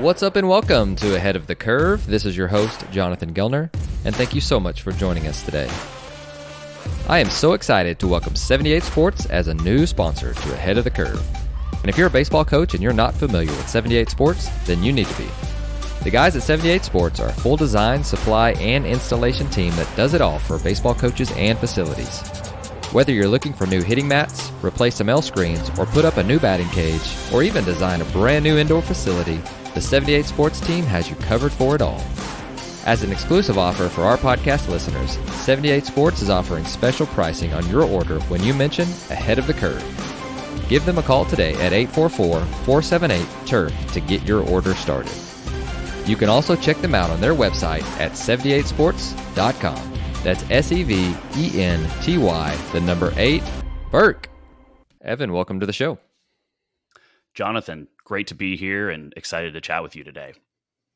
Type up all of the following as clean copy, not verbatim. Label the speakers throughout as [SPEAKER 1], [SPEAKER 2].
[SPEAKER 1] What's up and welcome to Ahead of the Curve. This is your host, Jonathan Gellner, and thank you so much for joining us today. I am so excited to welcome 78 Sports as a new sponsor to Ahead of the Curve. And if you're a baseball coach and you're not familiar with 78 Sports, then you need to be. The guys at 78 Sports are a full design, supply, and installation team that does it all for baseball coaches and facilities. Whether you're looking for new hitting mats, replace some L screens, or put up a new batting cage, or even design a brand new indoor facility, the 78 Sports team has you covered for it all. As an exclusive offer for our podcast listeners, 78 Sports is offering special pricing on your order when you mention Ahead of the Curve. Give them a call today at 844-478-TURF to get your order started. You can also check them out on their website at 78sports.com. That's SEVENTY, the number 8, Burk. Evan, welcome to the show.
[SPEAKER 2] Jonathan, great to be here and excited to chat with you today.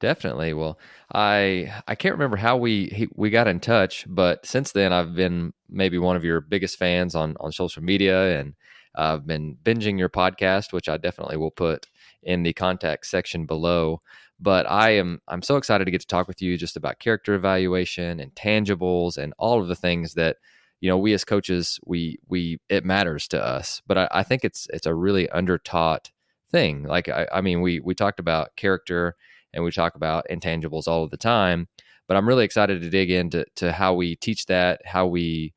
[SPEAKER 1] Definitely. Well, I can't remember how we got in touch, but since then I've been maybe one of your biggest fans on social media, and I've been binging your podcast, which I definitely will put in the contact section below. But I'm so excited to get to talk with you just about character evaluation and intangibles and all of the things that, you know, we as coaches, it matters to us. But I think it's a really undertaught thing. Like, I mean, we talked about character and we talk about intangibles all of the time, but I'm really excited to dig into how we teach that, how we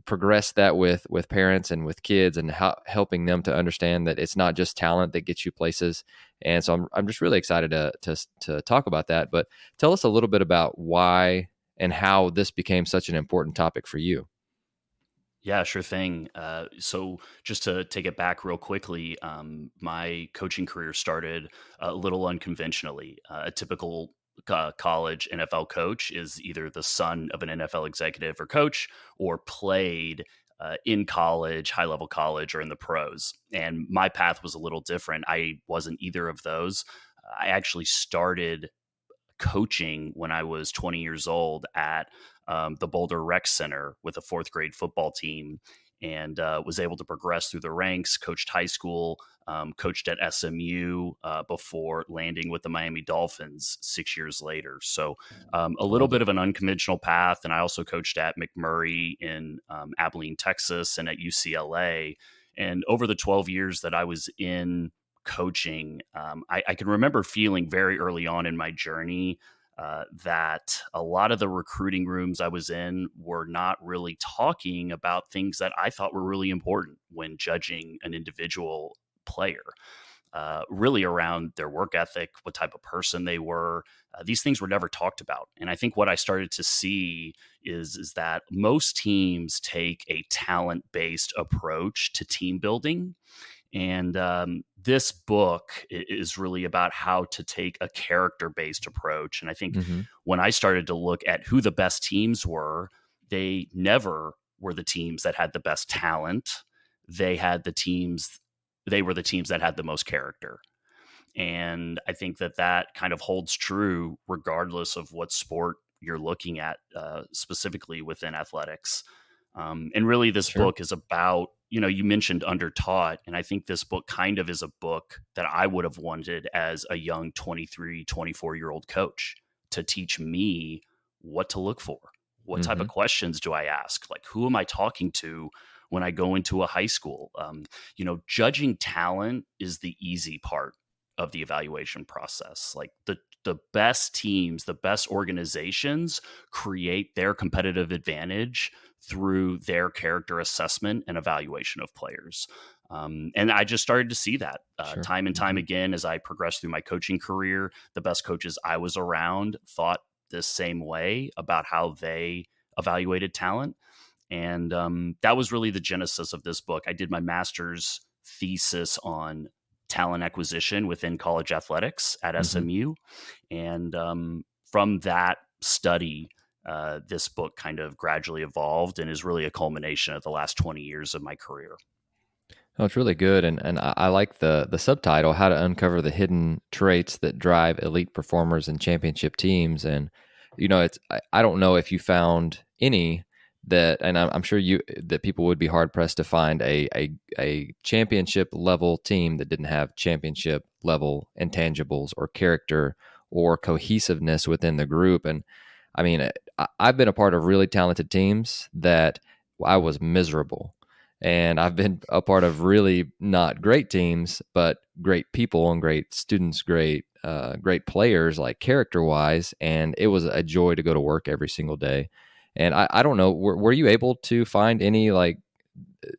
[SPEAKER 1] progress that with parents and with kids, and helping them to understand that it's not just talent that gets you places. And so I'm just really excited to talk about that. But tell us a little bit about why and how this became such an important topic for you.
[SPEAKER 2] Yeah, sure thing. So just to take it back real quickly, my coaching career started a little unconventionally. A typical college NFL coach is either the son of an NFL executive or coach, or played in college, high-level college, or in the pros. And my path was a little different. I wasn't either of those. I actually started coaching when I was 20 years old at the Boulder Rec Center with a fourth grade football team, and was able to progress through the ranks, coached high school, coached at SMU before landing with the Miami Dolphins 6 years later. So a little bit of an unconventional path. And I also coached at McMurray in Abilene, Texas, and at UCLA. And over the 12 years that I was in coaching, I can remember feeling very early on in my journey that a lot of the recruiting rooms I was in were not really talking about things that I thought were really important when judging an individual player, really around their work ethic, what type of person they were. These things were never talked about. And I think what I started to see is that most teams take a talent-based approach to team building. And this book is really about how to take a character-based approach. And I think when I started to look at who the best teams were, they never were the teams that had the best talent. They were the teams that had the most character. And I think that kind of holds true regardless of what sport you're looking at, specifically within athletics. And really this book is about, you mentioned undertaught, and I think this book kind of is a book that I would have wanted as a young 23, 24-year-old coach to teach me what to look for. What type of questions do I ask? Like, who am I talking to when I go into a high school? Judging talent is the easy part of the evaluation process. Like the best teams, the best organizations create their competitive advantage through their character assessment and evaluation of players. And I just started to see that time and time again as I progressed through my coaching career. The best coaches I was around thought the same way about how they evaluated talent. And that was really the genesis of this book. I did my master's thesis on talent acquisition within college athletics at SMU. And from that study, this book kind of gradually evolved and is really a culmination of the last 20 years of my career.
[SPEAKER 1] Oh, it's really good. And I like the subtitle, How to Uncover the Hidden Traits That Drive Elite Performers and Championship Teams. And, I don't know if you found any that, and I'm sure that people would be hard pressed to find a championship level team that didn't have championship level intangibles or character or cohesiveness within the group. And I mean, I've been a part of really talented teams that I was miserable. And I've been a part of really not great teams, but great people and great students, great players, like character wise. And it was a joy to go to work every single day. And I don't know, were you able to find any like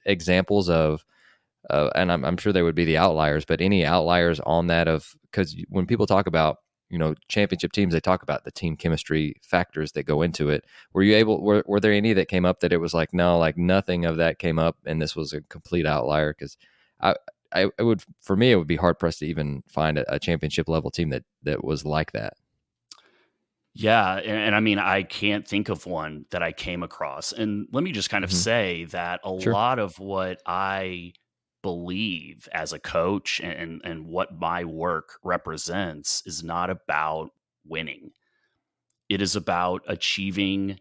[SPEAKER 1] examples of, and I'm sure there would be the outliers, but any outliers on that of, because when people talk about, championship teams, they talk about the team chemistry factors that go into it. Were there any that came up that it was like, no, like nothing of that came up and this was a complete outlier? Because it would, for me, it would be hard pressed to even find a championship level team that was like that.
[SPEAKER 2] Yeah. And I mean, I can't think of one that I came across. And let me just kind of say that a
[SPEAKER 1] Sure.
[SPEAKER 2] lot of what I believe as a coach and what my work represents is not about winning. It is about achieving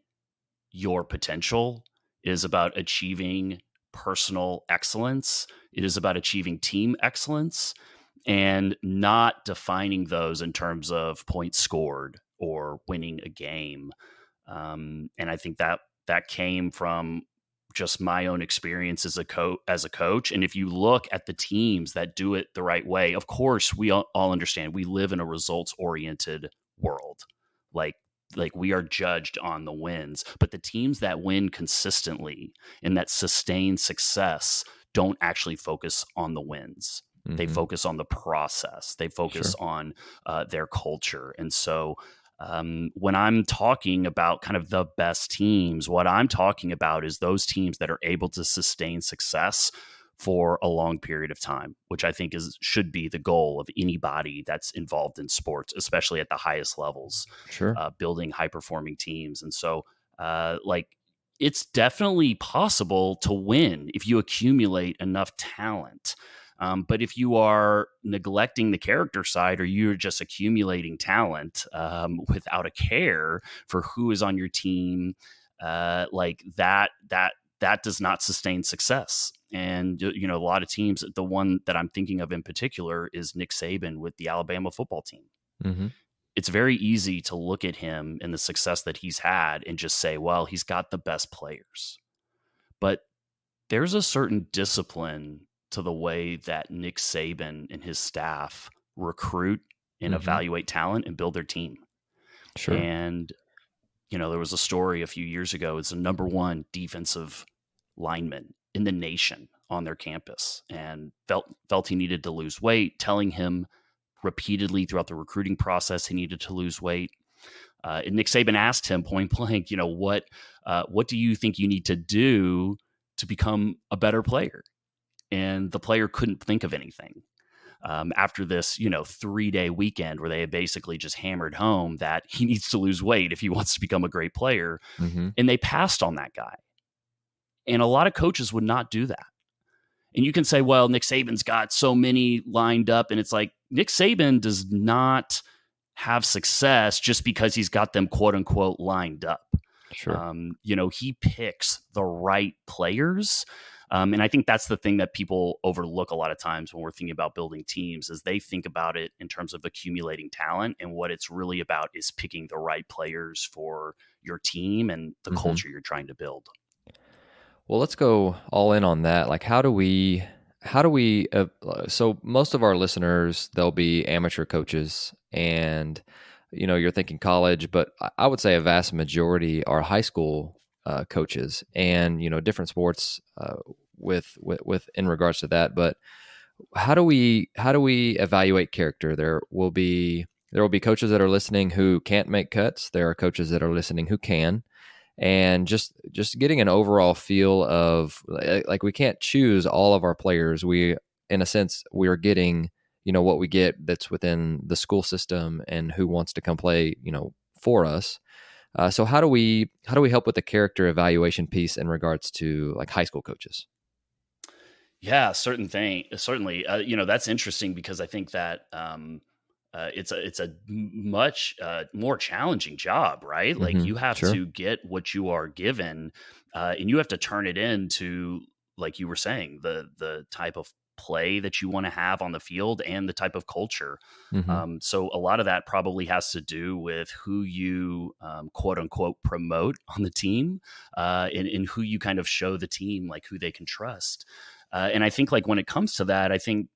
[SPEAKER 2] your potential. It is about achieving personal excellence. It is about achieving team excellence and not defining those in terms of points scored or winning a game. And I think that came from just my own experience as a coach. And if you look at the teams that do it the right way, of course, we all understand we live in a results oriented world. Like we are judged on the wins, but the teams that win consistently and that sustain success don't actually focus on the wins. They focus on the process. They focus on their culture. And so when I'm talking about kind of the best teams, what I'm talking about is those teams that are able to sustain success for a long period of time, which I think should be the goal of anybody that's involved in sports, especially at the highest levels, building high performing teams. And so it's definitely possible to win if you accumulate enough talent. But if you are neglecting the character side, or you're just accumulating talent without a care for who is on your team, like that does not sustain success. And a lot of teams, the one that I'm thinking of in particular is Nick Saban with the Alabama football team.
[SPEAKER 1] Mm-hmm.
[SPEAKER 2] It's very easy to look at him and the success that he's had and just say, well, he's got the best players. But there's a certain discipline to the way that Nick Saban and his staff recruit and evaluate talent and build their team.
[SPEAKER 1] Sure.
[SPEAKER 2] And, there was a story a few years ago. It's the number one defensive lineman in the nation on their campus and felt he needed to lose weight, telling him repeatedly throughout the recruiting process he needed to lose weight. And Nick Saban asked him point blank, what do you think you need to do to become a better player? And the player couldn't think of anything. After this, 3-day weekend where they had basically just hammered home that he needs to lose weight if he wants to become a great player. And they passed on that guy. And a lot of coaches would not do that. And you can say, well, Nick Saban's got so many lined up. And it's like, Nick Saban does not have success just because he's got them, quote unquote, lined up.
[SPEAKER 1] Sure.
[SPEAKER 2] He picks the right players. And I think that's the thing that people overlook a lot of times when we're thinking about building teams, is they think about it in terms of accumulating talent. And what it's really about is picking the right players for your team and the culture you're trying to build.
[SPEAKER 1] Well, let's go all in on that. Like, how do we, so most of our listeners, they'll be amateur coaches, and, you're thinking college, but I would say a vast majority are high school coaches, and, different sports with in regards to that. But how do we evaluate character? There will be coaches that are listening who can't make cuts. There are coaches that are listening who can. And just getting an overall feel of, like, we can't choose all of our players. We, in a sense, we are getting, what we get that's within the school system and who wants to come play, for us. So how do we help with the character evaluation piece in regards to like high school coaches?
[SPEAKER 2] Yeah, certainly. That's interesting because I think that it's a much more challenging job, right? Like you have to get what you are given, and you have to turn it into, like you were saying, the type of play that you want to have on the field and the type of culture.
[SPEAKER 1] Mm-hmm.
[SPEAKER 2] So a lot of that probably has to do with who you quote unquote promote on the team, and who you kind of show the team, like who they can trust. And I think like when it comes to that, I think,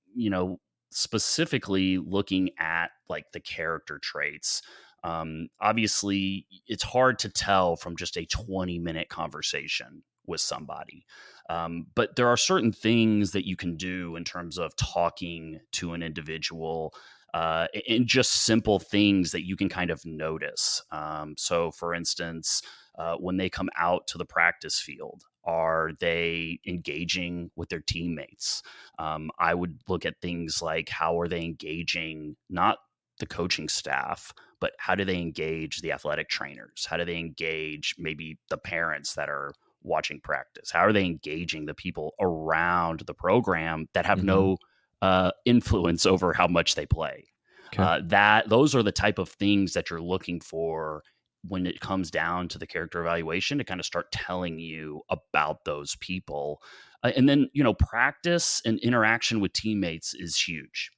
[SPEAKER 2] specifically looking at like the character traits, obviously it's hard to tell from just a 20-minute conversation with somebody. But there are certain things that you can do in terms of talking to an individual, and just simple things that you can kind of notice. So, for instance, when they come out to the practice field, are they engaging with their teammates? I would look at things like how are they engaging, not the coaching staff, but how do they engage the athletic trainers? How do they engage maybe the parents that are watching practice? How are they engaging the people around the program that have
[SPEAKER 1] Mm-hmm.
[SPEAKER 2] no influence over how much they play?
[SPEAKER 1] Okay.
[SPEAKER 2] Those are the type of things that you're looking for when it comes down to the character evaluation, to kind of start telling you about those people. And then, practice and interaction with teammates is huge.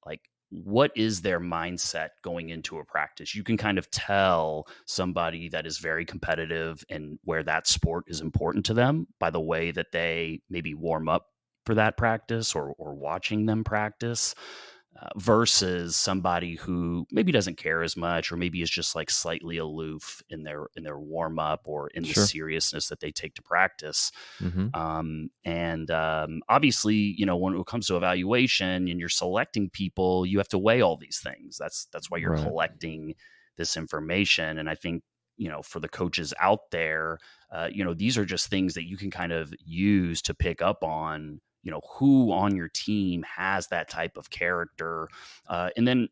[SPEAKER 2] Like, what is their mindset going into a practice? You can kind of tell somebody that is very competitive and where that sport is important to them by the way that they maybe warm up for that practice, or watching them practice, versus somebody who maybe doesn't care as much, or maybe is just like slightly aloof in their warm up, or in the
[SPEAKER 1] Sure.
[SPEAKER 2] seriousness that they take to practice.
[SPEAKER 1] Mm-hmm.
[SPEAKER 2] And obviously, when it comes to evaluation and you're selecting people, you have to weigh all these things. That's why you're
[SPEAKER 1] Right.
[SPEAKER 2] collecting this information. And I think, for the coaches out there, these are just things that you can kind of use to pick up on, who on your team has that type of character. And then,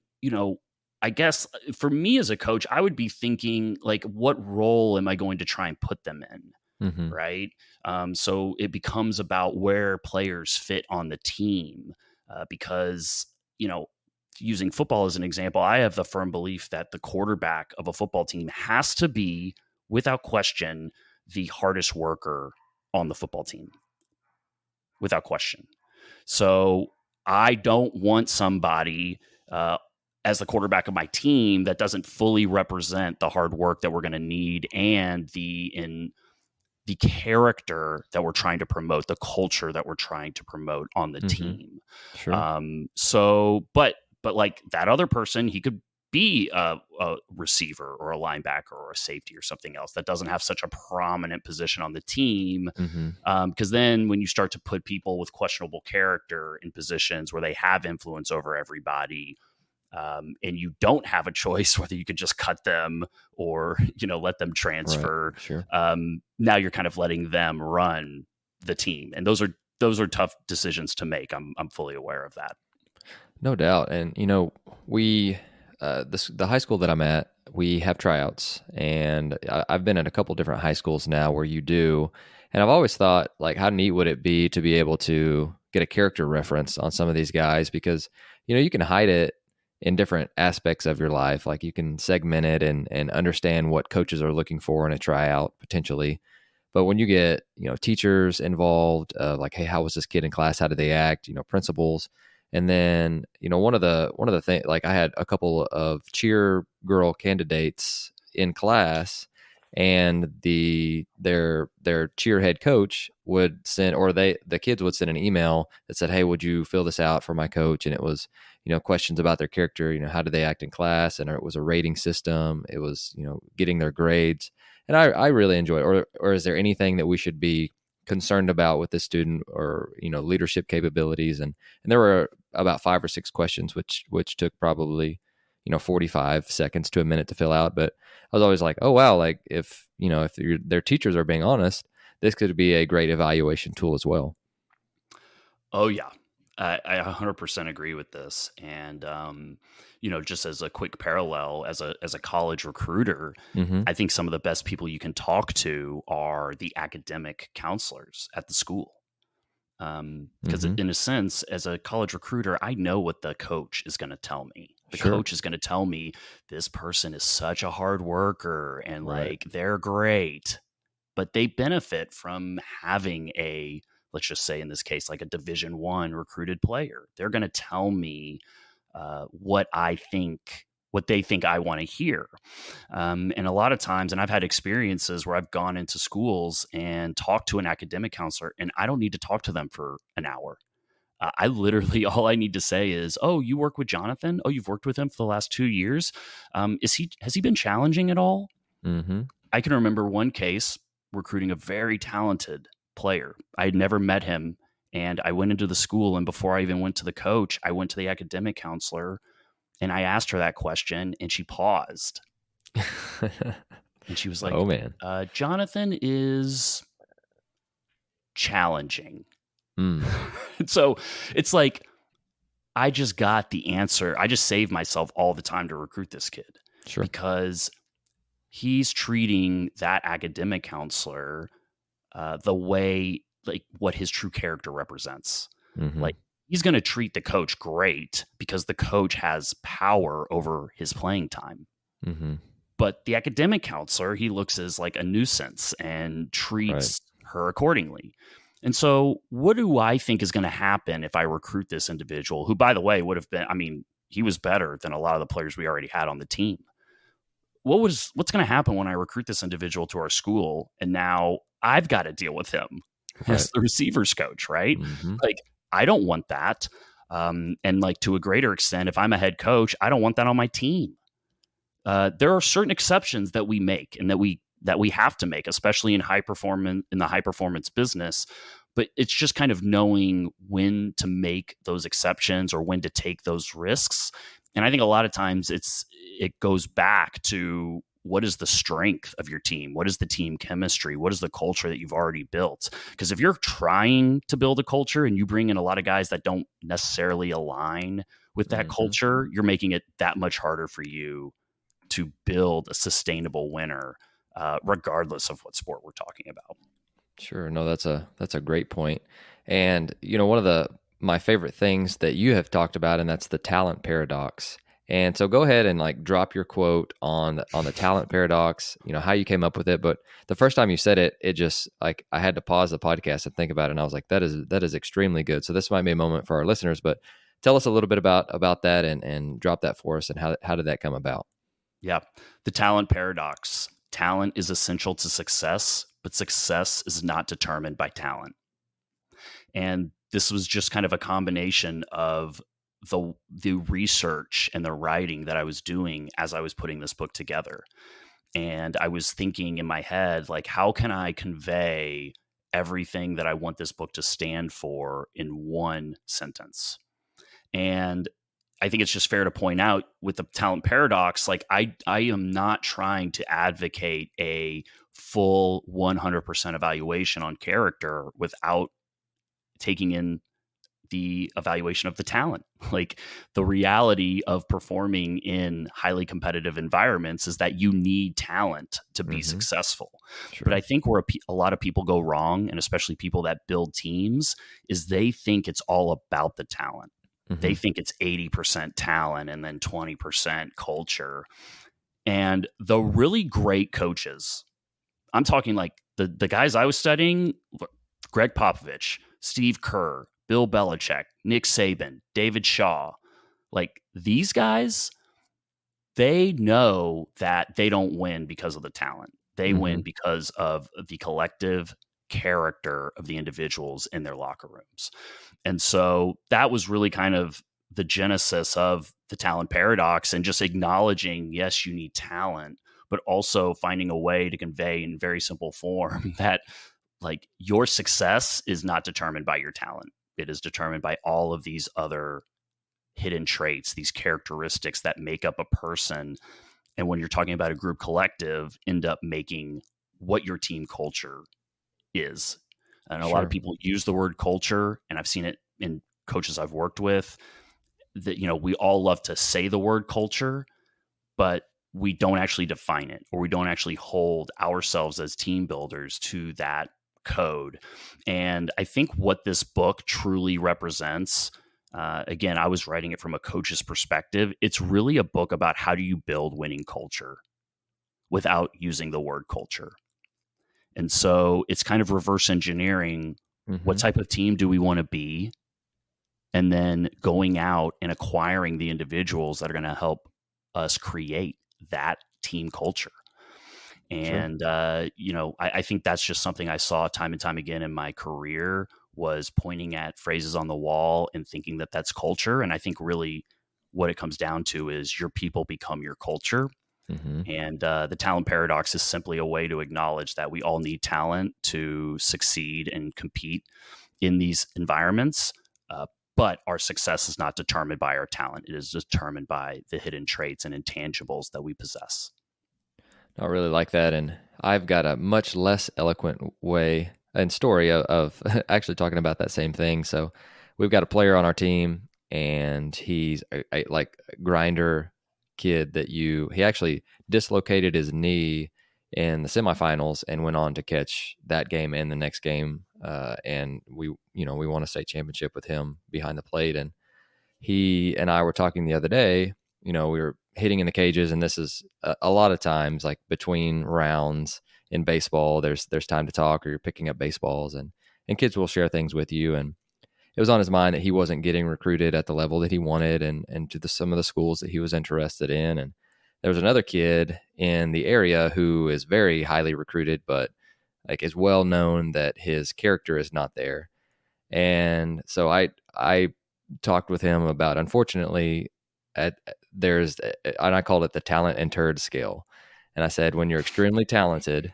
[SPEAKER 2] I guess for me as a coach, I would be thinking like, what role am I going to try and put them in?
[SPEAKER 1] Mm-hmm.
[SPEAKER 2] Right. So it becomes about where players fit on the team, because, using football as an example, I have the firm belief that the quarterback of a football team has to be, without question, the hardest worker on the football team, without question. So I don't want somebody as the quarterback of my team that doesn't fully represent the hard work that we're going to need, and the character that we're trying to promote, the culture that we're trying to promote on the
[SPEAKER 1] Mm-hmm.
[SPEAKER 2] team.
[SPEAKER 1] Sure.
[SPEAKER 2] But like that other person, he could be a receiver or a linebacker or a safety or something else that doesn't have such a prominent position on the team.
[SPEAKER 1] Mm-hmm.
[SPEAKER 2] Because then when you start to put people with questionable character in positions where they have influence over everybody, and you don't have a choice whether you could just cut them or let them transfer.
[SPEAKER 1] Right. Sure.
[SPEAKER 2] Now you're kind of letting them run the team, and those are tough decisions to make. I'm fully aware of that.
[SPEAKER 1] No doubt. And, we, the high school that I'm at, we have tryouts, and I've been at a couple different high schools now where you do. And I've always thought, like, how neat would it be to be able to get a character reference on some of these guys? Because, you can hide it in different aspects of your life. Like, you can segment it and understand what coaches are looking for in a tryout potentially. But when you get, teachers involved, like, hey, how was this kid in class? How did they act? Principals. And then, one of the things, like, I had a couple of cheer girl candidates in class, and their cheer head coach would send, or the kids would send an email that said, hey, would you fill this out for my coach? And it was, questions about their character, how did they act in class? And it was a rating system. It was, getting their grades. And I really enjoy it. Or is there anything that we should be concerned about with this student, or leadership capabilities? And there were about 5 or 6 questions, which took probably 45 seconds to a minute to fill out. But I was always like, oh wow, like if their teachers are being honest, this could be a great evaluation tool as well.
[SPEAKER 2] Oh yeah, I 100% agree with this. And just as a quick parallel, as a college recruiter,
[SPEAKER 1] Mm-hmm.
[SPEAKER 2] I think some of the best people you can talk to are the academic counselors at the school. Because
[SPEAKER 1] Mm-hmm.
[SPEAKER 2] in a sense, as a college recruiter, I know what the coach is going to tell me. The
[SPEAKER 1] Sure.
[SPEAKER 2] coach is going to tell me this person is such a hard worker and
[SPEAKER 1] Right.
[SPEAKER 2] like they're great, but they benefit from having a let's just say in this case, like a Division I recruited player. They're going to tell me what they think I want to hear. And a lot of times, and I've had experiences where I've gone into schools and talked to an academic counselor, and I don't need to talk to them for an hour. I literally, all I need to say is, "Oh, you work with Jonathan? Oh, you've worked with him for the last 2 years. Has he been challenging at all?"
[SPEAKER 1] Mm-hmm.
[SPEAKER 2] I can remember one case recruiting a very talented player. I had never met him, and I went into the school, and before I even went to the coach, I went to the academic counselor, and I asked her that question, and she paused, and she was like,
[SPEAKER 1] Oh man.
[SPEAKER 2] "Jonathan is challenging."
[SPEAKER 1] Mm.
[SPEAKER 2] So it's like, I just got the answer. I just saved myself all the time to recruit this kid
[SPEAKER 1] Sure.
[SPEAKER 2] because he's treating that academic counselor the way, like, what his true character represents.
[SPEAKER 1] Mm-hmm.
[SPEAKER 2] Like, he's going to treat the coach great because the coach has power over his playing time.
[SPEAKER 1] Mm-hmm.
[SPEAKER 2] But the academic counselor, he looks as like a nuisance and treats her accordingly. And so what do I think is going to happen if I recruit this individual, who, by the way, would have been, I mean, he was better than a lot of the players we already had on the team. What's going to happen when I recruit this individual to our school, and now I've got to deal with him as the receivers coach, right?
[SPEAKER 1] Mm-hmm.
[SPEAKER 2] Like, I don't want that. And like, to a greater extent, if I'm a head coach, I don't want that on my team. There are certain exceptions that we make and that we have to make, especially in the high performance business. But it's just kind of knowing when to make those exceptions or when to take those risks. And I think a lot of times it goes back to, what is the strength of your team? What is the team chemistry? What is the culture that you've already built? Because if you're trying to build a culture and you bring in a lot of guys that don't necessarily align with that culture, you're making it that much harder for you to build a sustainable winner, regardless of what sport we're talking about.
[SPEAKER 1] Sure. No, that's a great point. And one of my favorite things that you have talked about, and that's the talent paradox. And so go ahead and like drop your quote on the talent paradox, how you came up with it. But the first time you said it, it just, like, I had to pause the podcast and think about it. And I was like, that is extremely good. So this might be a moment for our listeners, but tell us a little bit about that and drop that for us. And how did that come about?
[SPEAKER 2] Yeah. The talent paradox. Talent is essential to success, but success is not determined by talent. And this was just kind of a combination of the research and the writing that I was doing as I was putting this book together. And I was thinking in my head, like, how can I convey everything that I want this book to stand for in one sentence? And I think it's just fair to point out, with the talent paradox, like, I am not trying to advocate a full 100% evaluation on character without taking in the evaluation of the talent. Like, the reality of performing in highly competitive environments is that you need talent to be successful. Sure. But I think where a lot of people go wrong, and especially people that build teams, is they think it's all about the talent. They think it's 80% talent and then 20% culture. And the really great coaches, I'm talking like the guys I was studying, Greg Popovich, Steve Kerr, Bill Belichick, Nick Saban, David Shaw, like, these guys, they know that they don't win because of the talent. They win because of the collective character of the individuals in their locker rooms. And so that was really kind of the genesis of the talent paradox, and just acknowledging, yes, you need talent, but also finding a way to convey in very simple form that, like, your success is not determined by your talent. It is determined by all of these other hidden traits, these characteristics that make up a person. And when you're talking about a group collective, end up making what your team culture is. And a lot of people use the word culture, and I've seen it in coaches I've worked with, that, we all love to say the word culture, but we don't actually define it, or we don't actually hold ourselves as team builders to that code. And I think what this book truly represents, again, I was writing it from a coach's perspective. It's really a book about how do you build winning culture without using the word culture. And so it's kind of reverse engineering What
[SPEAKER 1] Mm-hmm.
[SPEAKER 2] type of team do we want to be? And then going out and acquiring the individuals that are going to help us create that team culture.
[SPEAKER 1] Sure.
[SPEAKER 2] And I think that's just something I saw time and time again in my career, was pointing at phrases on the wall and thinking that that's culture. And I think really what it comes down to is your people become your culture.
[SPEAKER 1] Mm-hmm.
[SPEAKER 2] And the talent paradox is simply a way to acknowledge that we all need talent to succeed and compete in these environments. But our success is not determined by our talent. It is determined by the hidden traits and intangibles that we possess.
[SPEAKER 1] I really like that. And I've got a much less eloquent way and story of actually talking about that same thing. So we've got a player on our team, and he's a like grinder kid that he actually dislocated his knee in the semifinals and went on to catch that game and the next game. And we won a state championship with him behind the plate. And he and I were talking the other day. We were hitting in the cages, and this is a lot of times, like between rounds in baseball, there's time to talk, or you're picking up baseballs, and kids will share things with you. And it was on his mind that he wasn't getting recruited at the level that he wanted, and to some of the schools that he was interested in. And there was another kid in the area who is very highly recruited, but like is well known that his character is not there. And so I talked with him about, unfortunately, there's, and I called it the talent and turd scale. And I said, when you're extremely talented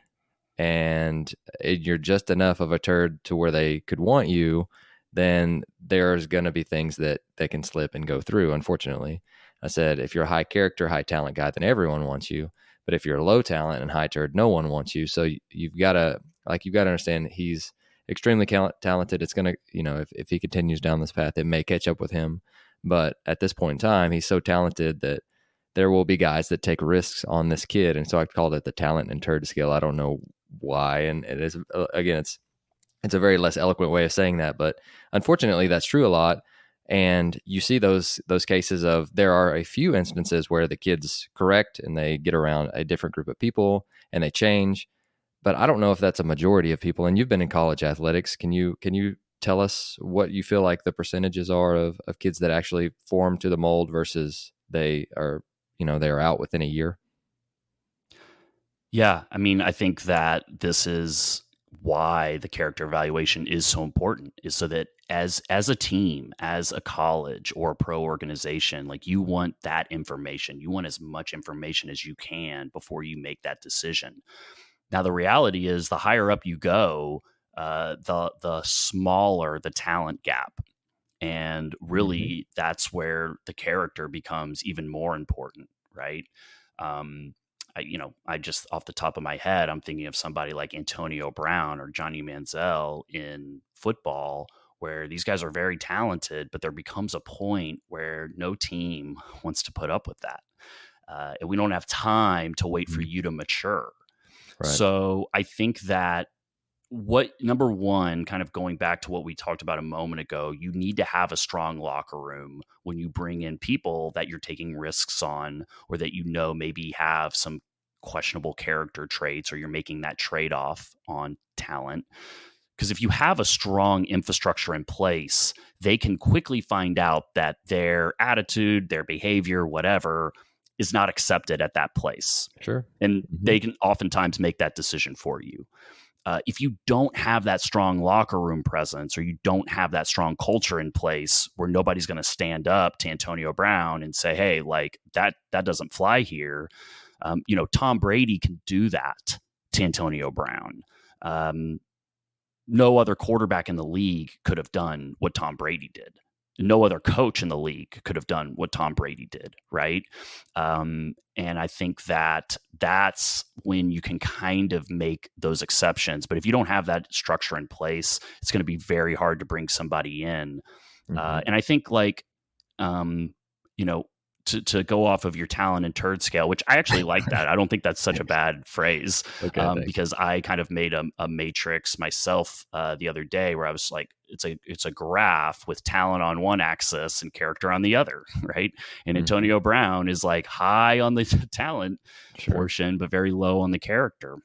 [SPEAKER 1] and you're just enough of a turd to where they could want you, then there's going to be things that can slip and go through, unfortunately. I said, if you're a high character, high talent guy, then everyone wants you. But if you're a low talent and high turd, no one wants you. So you've got to understand that he's extremely talented. It's going to, if he continues down this path, it may catch up with him. But at this point in time, he's so talented that there will be guys that take risks on this kid. And so I called it the talent and turd scale. I don't know why. And it is, again, it's a very less eloquent way of saying that, but unfortunately that's true a lot. And you see those cases of, there are a few instances where the kid's correct and they get around a different group of people and they change. But I don't know if that's a majority of people. And you've been in college athletics. Can you tell us what you feel like the percentages are of kids that actually form to the mold versus they are out within a year?
[SPEAKER 2] Yeah, I mean, I think that this is why the character evaluation is so important, is so that as a team, as a college or a pro organization, like, you want that information. You want as much information as you can before you make that decision. Now, the reality is, the higher up you go, the smaller the talent gap. And
[SPEAKER 1] Mm-hmm.
[SPEAKER 2] really, that's where the character becomes even more important, right? Um, I just, off the top of my head, I'm thinking of somebody like Antonio Brown or Johnny Manziel in football, where these guys are very talented, but there becomes a point where no team wants to put up with that. And we don't have time to wait for
[SPEAKER 1] Mm-hmm.
[SPEAKER 2] you to mature.
[SPEAKER 1] Right.
[SPEAKER 2] So I think that, number one, kind of going back to what we talked about a moment ago, you need to have a strong locker room when you bring in people that you're taking risks on, or that maybe have some questionable character traits, or you're making that trade-off on talent. Because if you have a strong infrastructure in place, they can quickly find out that their attitude, their behavior, whatever, is not accepted at that place.
[SPEAKER 1] Sure.
[SPEAKER 2] And
[SPEAKER 1] Mm-hmm.
[SPEAKER 2] they can oftentimes make that decision for you. If you don't have that strong locker room presence, or you don't have that strong culture in place, where nobody's going to stand up to Antonio Brown and say, hey, like, that doesn't fly here. Tom Brady can do that to Antonio Brown. No other quarterback in the league could have done what Tom Brady did. No other coach in the league could have done what Tom Brady did, right? And I think that that's when you can kind of make those exceptions. But if you don't have that structure in place, it's going to be very hard to bring somebody in.
[SPEAKER 1] Mm-hmm.
[SPEAKER 2] And I think, like, um, you know, to go off of your talent and turd scale, which I actually like that. I don't think that's such a
[SPEAKER 1] Thanks.
[SPEAKER 2] bad phrase,
[SPEAKER 1] Okay. Thanks.
[SPEAKER 2] because I kind of made a matrix myself the other day, where I was like, it's a graph with talent on one axis and character on the other, right? And
[SPEAKER 1] Mm-hmm.
[SPEAKER 2] Antonio Brown is like high on the talent
[SPEAKER 1] Sure.
[SPEAKER 2] portion, but very low on the character.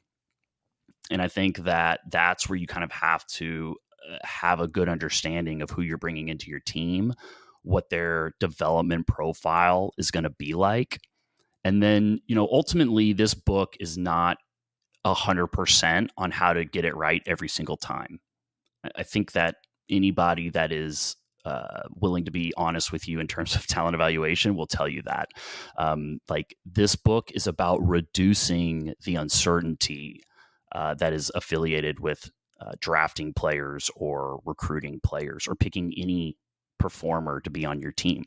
[SPEAKER 2] And I think that that's where you kind of have to have a good understanding of who you're bringing into your team, what their development profile is going to be like. And then, ultimately, this book is not 100% on how to get it right every single time. I think that anybody that is willing to be honest with you in terms of talent evaluation will tell you that. Like, this book is about reducing the uncertainty that is affiliated with drafting players or recruiting players or picking any performer to be on your team.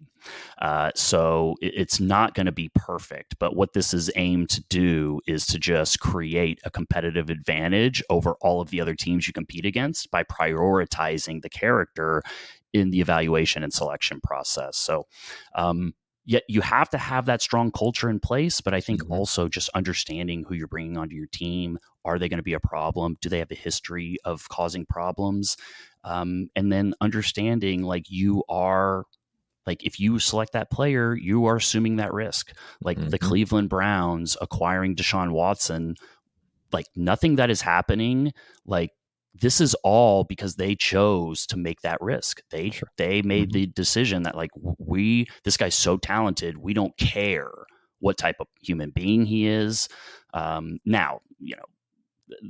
[SPEAKER 2] So it's not going to be perfect, but what this is aimed to do is to just create a competitive advantage over all of the other teams you compete against by prioritizing the character in the evaluation and selection process. So, yet you have to have that strong culture in place, but I think also just understanding who you're bringing onto your team. Are they going to be a problem? Do they have a history of causing problems? And then understanding, like, if you select that player, you are assuming that risk. Like the Cleveland Browns acquiring Deshaun Watson, like, nothing that is happening, like, this is all because they chose to make that risk. They made the decision that, like, this guy's so talented, we don't care what type of human being he is. Now,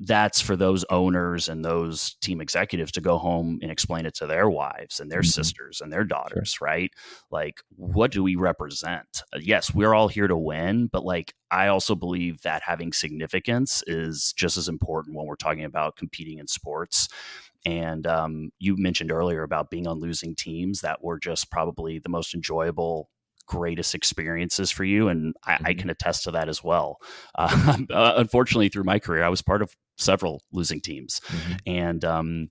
[SPEAKER 2] that's for those owners and those team executives to go home and explain it to their wives and their sisters and their daughters, right? Like, what do we represent? Yes, we're all here to win, but, like, I also believe that having significance is just as important when we're talking about competing in sports. And you mentioned earlier about being on losing teams that were just probably the most enjoyable, greatest experiences for you, and I can attest to that as well. Unfortunately, through my career, I was part of several losing teams, and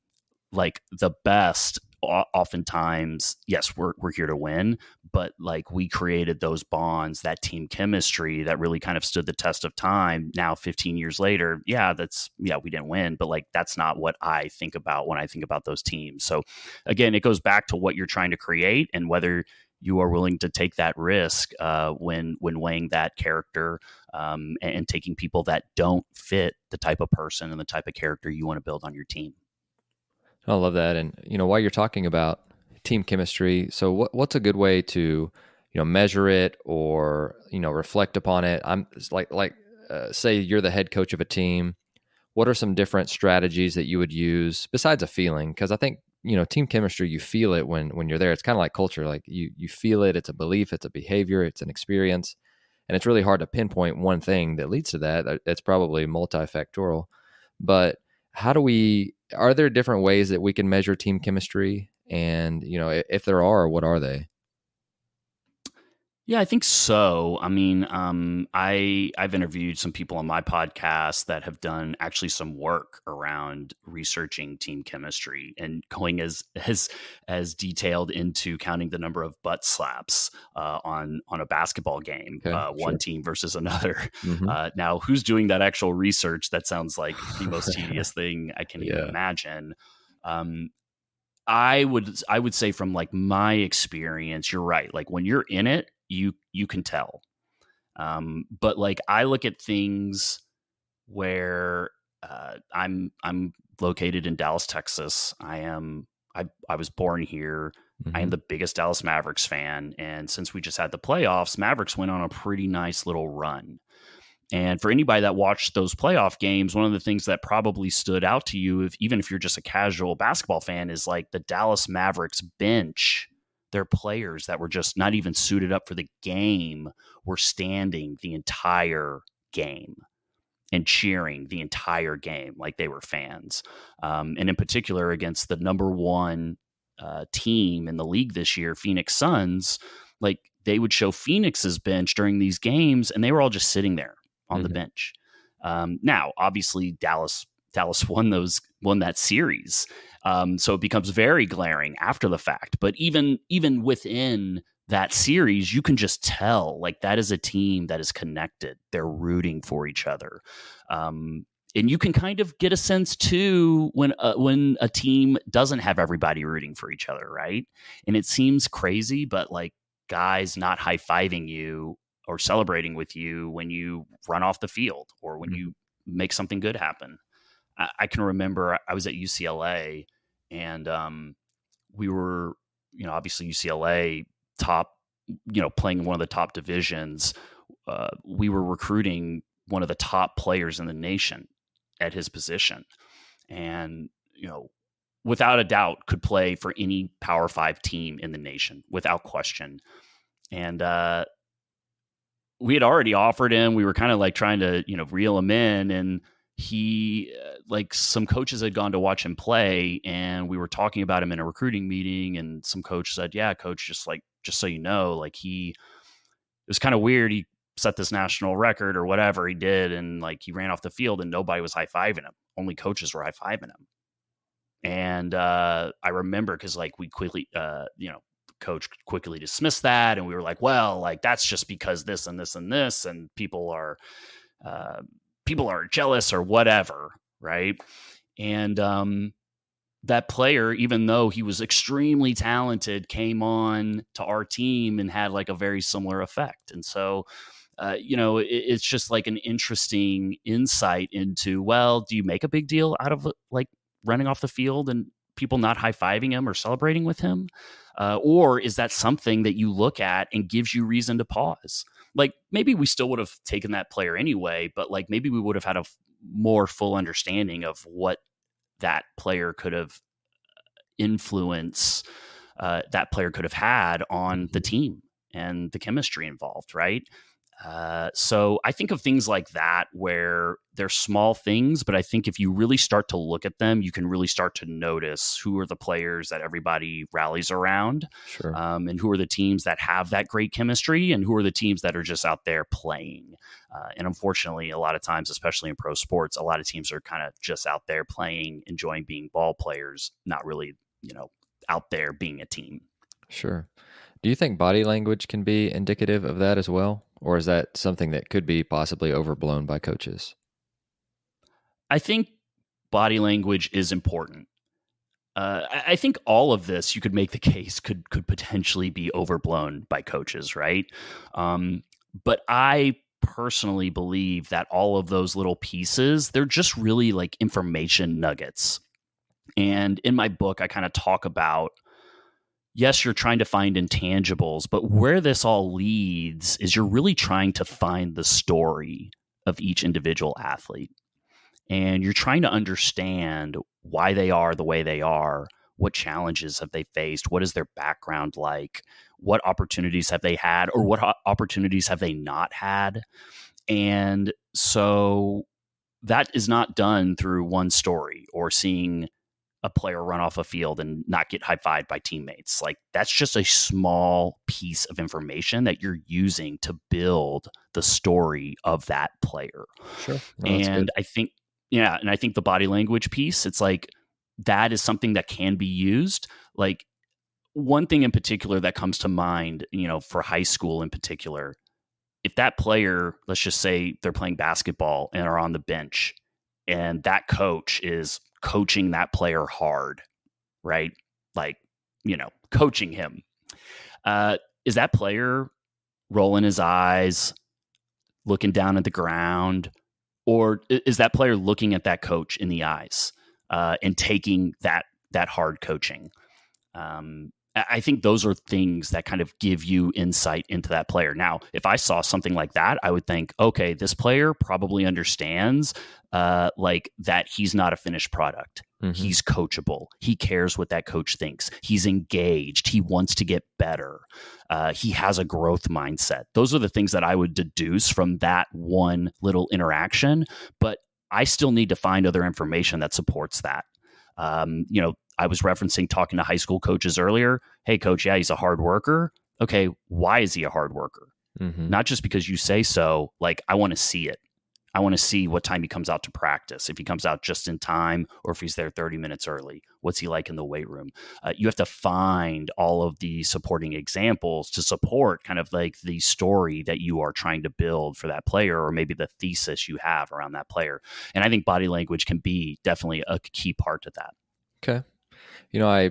[SPEAKER 2] like, the best, oftentimes, yes, we're here to win, but, like, we created those bonds, that team chemistry that really kind of stood the test of time. Now, 15 years later, we didn't win, but, like, that's not what I think about when I think about those teams. So again, it goes back to what you're trying to create and whether you are willing to take that risk when weighing that character and taking people that don't fit the type of person and the type of character you want to build on your team.
[SPEAKER 1] I love that. And, while you're talking about team chemistry, so what's a good way to, measure it or, reflect upon it? I'm say you're the head coach of a team. What are some different strategies that you would use besides a feeling? Because I think, team chemistry, you feel it when you're there. It's kind of like culture. Like you feel it. It's a belief. It's a behavior. It's an experience. And it's really hard to pinpoint one thing that leads to that. It's probably multifactorial. But are there different ways that we can measure team chemistry? And, if there are, what are they?
[SPEAKER 2] Yeah, I think so. I mean, I've interviewed some people on my podcast that have done actually some work around researching team chemistry and going as detailed into counting the number of butt slaps on a basketball game, one team versus another. Now, who's doing that actual research? That sounds like the most tedious thing I can even imagine. I would say, from, like, my experience, you're right. Like, when you're in it, you can tell. But, like, I look at things where I'm located in Dallas, Texas. I was born here. I am the biggest Dallas Mavericks fan, and since we just had the playoffs, Mavericks went on a pretty nice little run. And for anybody that watched those playoff games, one of the things that probably stood out to you, even if you're just a casual basketball fan, is, like, the Dallas Mavericks bench. Their players that were just not even suited up for the game were standing the entire game and cheering the entire game like they were fans. And in particular, against the number one team in the league this year, Phoenix Suns, like, they would show Phoenix's bench during these games, and they were all just sitting there on the bench. Now, obviously, Dallas won that series. So it becomes very glaring after the fact. But even within that series, you can just tell, like, that is a team that is connected. They're rooting for each other. And you can kind of get a sense too when a team doesn't have everybody rooting for each other, right? And it seems crazy, but, like, guys not high-fiving you or celebrating with you when you run off the field or when you make something good happen. I can remember I was at UCLA, and we were, obviously UCLA top, playing one of the top divisions. We were recruiting one of the top players in the nation at his position, and without a doubt could play for any Power 5 team in the nation without question. And we had already offered him. We were kind of like trying to, reel him in, and he, like, some coaches had gone to watch him play, and we were talking about him in a recruiting meeting, and some coach said, "Yeah, coach, just so you know, like, it was kind of weird. He set this national record or whatever he did, and like he ran off the field and nobody was high-fiving him. Only coaches were high-fiving him." And I remember, because like we quickly, coach quickly dismissed that, and we were like, well, like, that's just because this and this and this, and people are jealous or whatever, right? And that player, even though he was extremely talented, came on to our team and had like a very similar effect. And so, it's just like an interesting insight into, well, do you make a big deal out of like running off the field and people not high-fiving him or celebrating with him? Or is that something that you look at and gives you reason to pause? Like, maybe we still would have taken that player anyway, but like maybe we would have had a more full understanding of what that player could have influence that player could have had on the team and the chemistry involved, right? So I think of things like that where they're small things, but I think if you really start to look at them, you can really start to notice who are the players that everybody rallies around,
[SPEAKER 1] Sure.
[SPEAKER 2] And who are the teams that have that great chemistry, and who are the teams that are just out there playing. And unfortunately, a lot of times, especially in pro sports, a lot of teams are kind of just out there playing, enjoying being ball players, not really, out there being a team.
[SPEAKER 1] Sure. Do you think body language can be indicative of that as well? Or is that something that could be possibly overblown by coaches?
[SPEAKER 2] I think body language is important. I think all of this, you could make the case, could potentially be overblown by coaches, right? But I personally believe that all of those little pieces, they're just really like information nuggets. And in my book, I kind of talk about, yes, you're trying to find intangibles, but where this all leads is you're really trying to find the story of each individual athlete. And you're trying to understand why they are the way they are, what challenges have they faced, what is their background like, what opportunities have they had, or what opportunities have they not had. And so that is not done through one story or seeing a player run off a field and not get high-fived by teammates. Like, that's just a small piece of information that you're using to build the story of that player.
[SPEAKER 1] Sure. No,
[SPEAKER 2] and I think, and I think the body language piece, it's like, that is something that can be used. Like, one thing in particular that comes to mind, for high school in particular, if that player, let's just say they're playing basketball and are on the bench, and that coach is coaching that player hard, right? Like, coaching him. Is that player rolling his eyes, looking down at the ground? Or is that player looking at that coach in the eyes and taking that hard coaching? I think those are things that kind of give you insight into that player. Now, if I saw something like that, I would think, okay, this player probably understands like that he's not a finished product. Mm-hmm. He's coachable. He cares what that coach thinks. He's engaged. He wants to get better. He has a growth mindset. Those are the things that I would deduce from that one little interaction. But I still need to find other information that supports that. I was referencing talking to high school coaches earlier. Hey, coach, yeah, he's a hard worker. Okay, why is he a hard worker? Mm-hmm. Not just because you say so. Like, I want to see it. I want to see what time he comes out to practice, if he comes out just in time or if he's there 30 minutes early. What's he like in the weight room? You have to find all of the supporting examples to support kind of like the story that you are trying to build for that player, or maybe the thesis you have around that player. And I think body language can be definitely a key part of that.
[SPEAKER 1] Okay. I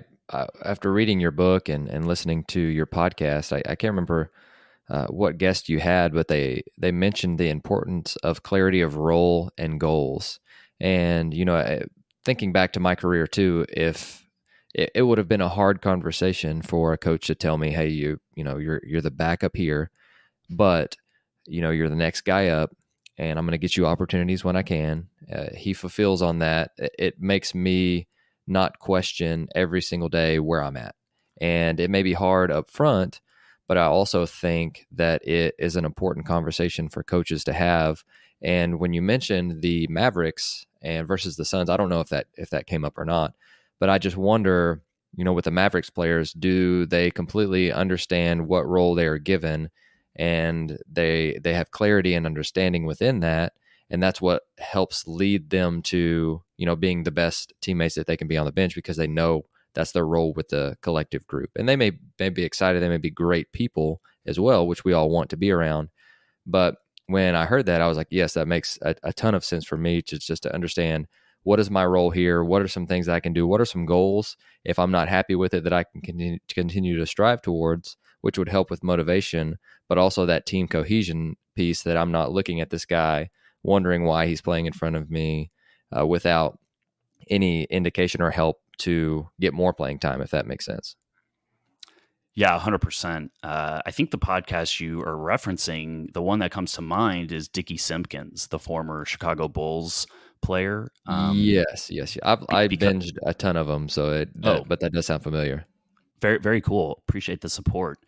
[SPEAKER 1] after reading your book and listening to your podcast, I can't remember what guest you had, but they mentioned the importance of clarity of role and goals. And, thinking back to my career too, if it would have been a hard conversation for a coach to tell me, hey, you're the backup here, but you're the next guy up, and I'm going to get you opportunities when I can. He fulfills on that. It makes me not question every single day where I'm at. And it may be hard up front, but I also think that it is an important conversation for coaches to have. And when you mentioned the Mavericks and versus the Suns, I don't know if that came up or not, but I just wonder, with the Mavericks players, do they completely understand what role they are given, and they have clarity and understanding within that, and that's what helps lead them to being the best teammates that they can be on the bench, because they know that's their role with the collective group. And they may be excited, they may be great people as well, which we all want to be around. But when I heard that, I was like, yes, that makes a ton of sense for me to just to understand, what is my role here? What are some things that I can do? What are some goals, if I'm not happy with it, that I can continue to strive towards, which would help with motivation, but also that team cohesion piece, that I'm not looking at this guy wondering why he's playing in front of me without any indication or help to get more playing time, if that makes sense.
[SPEAKER 2] Yeah, 100%. I think the podcast you are referencing, the one that comes to mind is Dickie Simpkins, the former Chicago Bulls player.
[SPEAKER 1] Yes. I
[SPEAKER 2] Because
[SPEAKER 1] binged a ton of them, so but that does sound familiar.
[SPEAKER 2] very, very cool. Appreciate the support.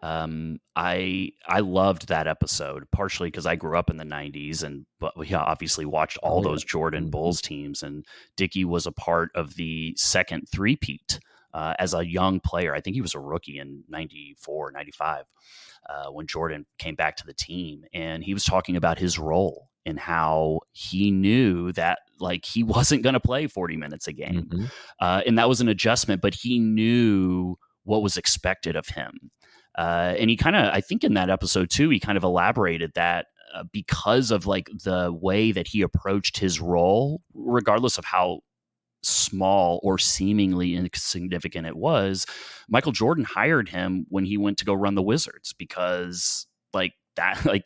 [SPEAKER 2] I loved that episode, partially because I grew up in the 90s, but we obviously watched all those Jordan Bulls teams, and Dickie was a part of the second three-peat as a young player. I think he was a rookie in 94, 95 when Jordan came back to the team, and he was talking about his role and how he knew that he wasn't going to play 40 minutes a game.
[SPEAKER 1] Mm-hmm.
[SPEAKER 2] And that was an adjustment, but he knew what was expected of him. And he I think in that episode too, he kind of elaborated that because of the way that he approached his role, regardless of how small or seemingly insignificant it was, Michael Jordan hired him when he went to go run the Wizards, because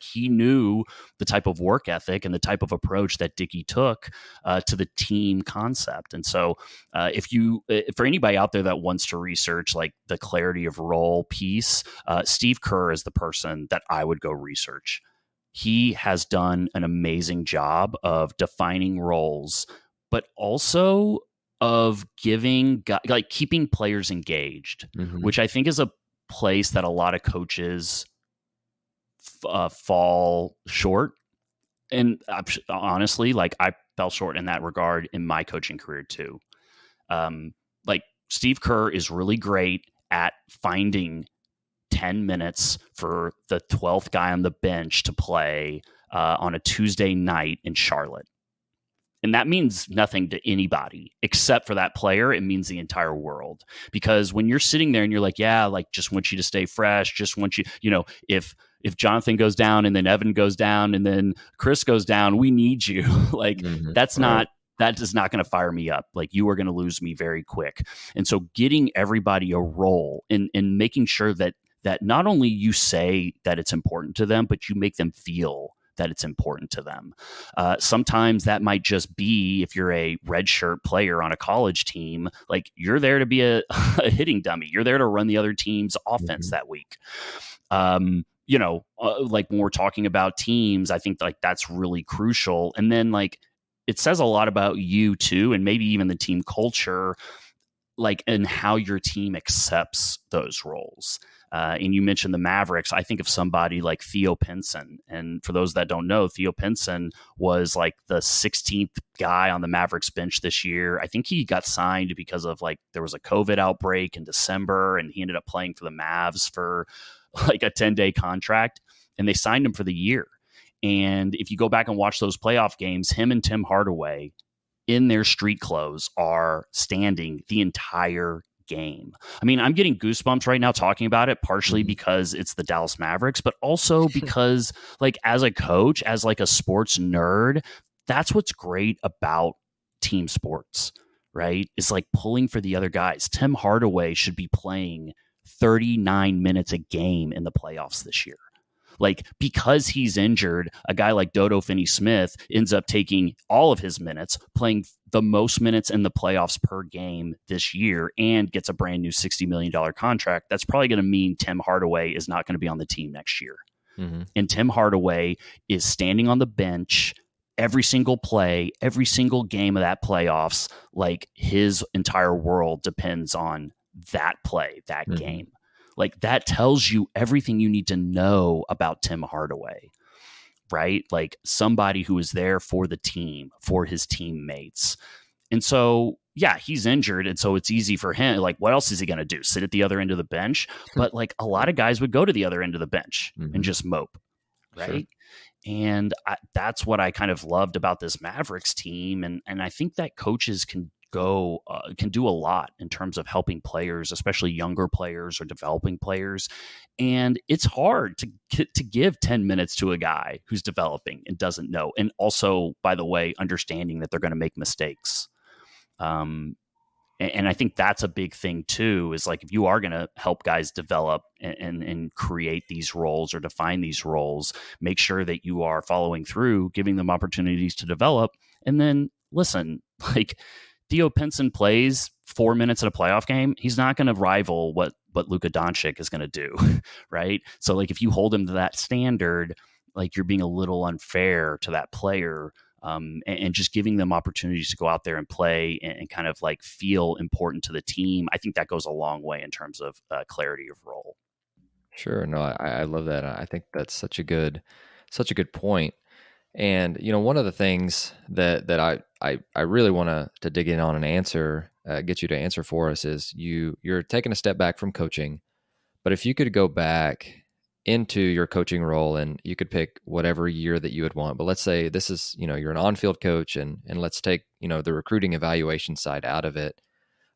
[SPEAKER 2] he knew the type of work ethic and the type of approach that Dickie took to the team concept. And so for anybody out there that wants to research the clarity of role piece, Steve Kerr is the person that I would go research. He has done an amazing job of defining roles, but also of keeping players engaged,
[SPEAKER 1] Mm-hmm.
[SPEAKER 2] which I think is a place that a lot of coaches fall short. And honestly, I fell short in that regard in my coaching career too. Steve Kerr is really great at finding 10 minutes for the 12th guy on the bench to play on a Tuesday night in Charlotte. And that means nothing to anybody except for that player. It means the entire world, because when you're sitting there and you're just want you to stay fresh, just want you, if Jonathan goes down and then Evan goes down and then Chris goes down, we need you.
[SPEAKER 1] Mm-hmm.
[SPEAKER 2] That is not going to fire me up. You are going to lose me very quick. And so getting everybody a role and making sure that not only you say that it's important to them, but you make them feel that it's important to them. Sometimes that might just be, if you're a redshirt player on a college team, you're there to be a hitting dummy. You're there to run the other team's offense that week. When we're talking about teams, I think that's really crucial. And then it says a lot about you too, and maybe even the team culture, and how your team accepts those roles. And you mentioned the Mavericks. I think of somebody like Theo Pinson. And for those that don't know, Theo Pinson was the 16th guy on the Mavericks bench this year. I think he got signed because of there was a COVID outbreak in December, and he ended up playing for the Mavs for a 10-day contract, and they signed him for the year. And if you go back and watch those playoff games, him and Tim Hardaway in their street clothes are standing the entire game. I mean, I'm getting goosebumps right now talking about it, partially because it's the Dallas Mavericks, but also because as a coach, as a sports nerd, that's what's great about team sports, right? It's pulling for the other guys. Tim Hardaway should be playing 39 minutes a game in the playoffs this year. Like, because he's injured, a guy like Dodo Finney-Smith ends up taking all of his minutes, playing the most minutes in the playoffs per game this year, and gets a brand new $60 million contract. That's probably going to mean Tim Hardaway is not going to be on the team next year.
[SPEAKER 1] Mm-hmm.
[SPEAKER 2] And Tim Hardaway is standing on the bench every single play, every single game of that playoffs. Like, his entire world depends on that play, that game. Like, that tells you everything you need to know about Tim Hardaway, right? Like, somebody who is there for the team, for his teammates. And so, yeah, he's injured. And so it's easy for him. Like, what else is he going to do? Sit at the other end of the bench? But like, a lot of guys would go to the other end of the bench and just mope, right? Sure. And that's what I kind of loved about this Mavericks team. And I think that coaches can do a lot in terms of helping players, especially younger players or developing players. And it's hard to give 10 minutes to a guy who's developing and doesn't know. And also, by the way, understanding that they're going to make mistakes. And I think that's a big thing too, is like, if you are going to help guys develop and create these roles or define these roles, make sure that you are following through, giving them opportunities to develop. And then listen, like, Theo Pinson plays 4 minutes in a playoff game. He's not going to rival what Luka Doncic is going to do, right? So like, if you hold him to that standard, like, you're being a little unfair to that player. And just giving them opportunities to go out there and play and kind of like feel important to the team. I think that goes a long way in terms of clarity of role.
[SPEAKER 1] Sure. No, I love that. I think that's such a good point. And, one of the things that I really want to dig in on and answer, get you to answer for us, is you're taking a step back from coaching, but if you could go back into your coaching role and you could pick whatever year that you would want, but let's say this is, you're an on-field coach, and let's take, the recruiting evaluation side out of it.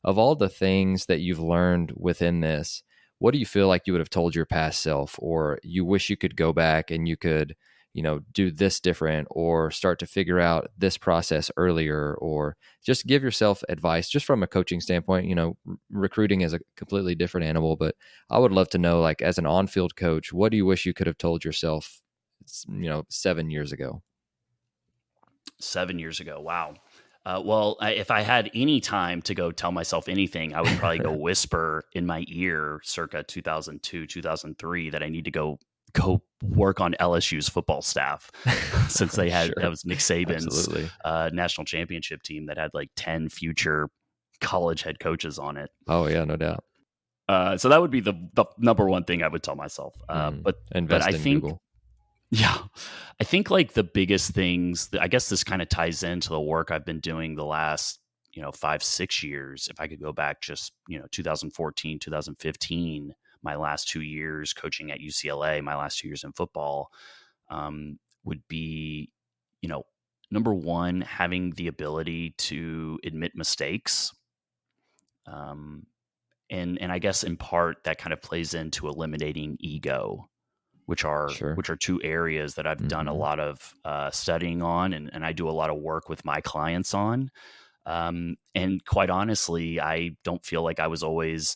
[SPEAKER 1] Of all the things that you've learned within this, what do you feel like you would have told your past self, or you wish you could go back and you could, do this different, or start to figure out this process earlier, or just give yourself advice just from a coaching standpoint? Recruiting is a completely different animal, but I would love to know, like, as an on-field coach, what do you wish you could have told yourself, 7 years ago?
[SPEAKER 2] 7 years ago. Wow. Well, if I had any time to go tell myself anything, I would probably go whisper in my ear circa 2002, 2003 that I need to go work on LSU's football staff, since they had, that was Nick Saban's national championship team that had like 10 future college head coaches on it.
[SPEAKER 1] Oh yeah, no doubt.
[SPEAKER 2] So that would be the number one thing I would tell myself. But I think, Google. Yeah, I think like the biggest things, I guess this kind of ties into the work I've been doing the last, 5-6 years. If I could go back just, 2014, 2015, my last 2 years coaching at UCLA, my last 2 years in football, would be, number one, having the ability to admit mistakes. And I guess in part that kind of plays into eliminating ego, which are two areas that I've done a lot of studying on, and I do a lot of work with my clients on. And quite honestly, I don't feel like I was always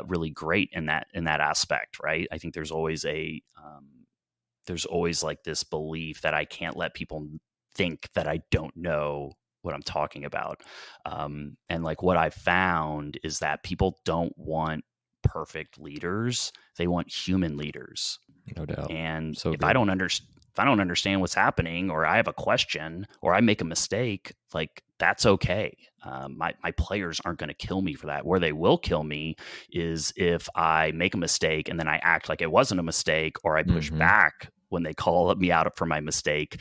[SPEAKER 2] really great in that aspect, right? I think there's always like this belief that I can't let people think that I don't know what I'm talking about. And like, what I found is that people don't want perfect leaders; they want human leaders.
[SPEAKER 1] No doubt.
[SPEAKER 2] And if I don't understand what's happening, or I have a question, or I make a mistake, like, that's okay. My players aren't going to kill me for that. Where they will kill me is if I make a mistake and then I act like it wasn't a mistake, or I push back when they call me out for my mistake.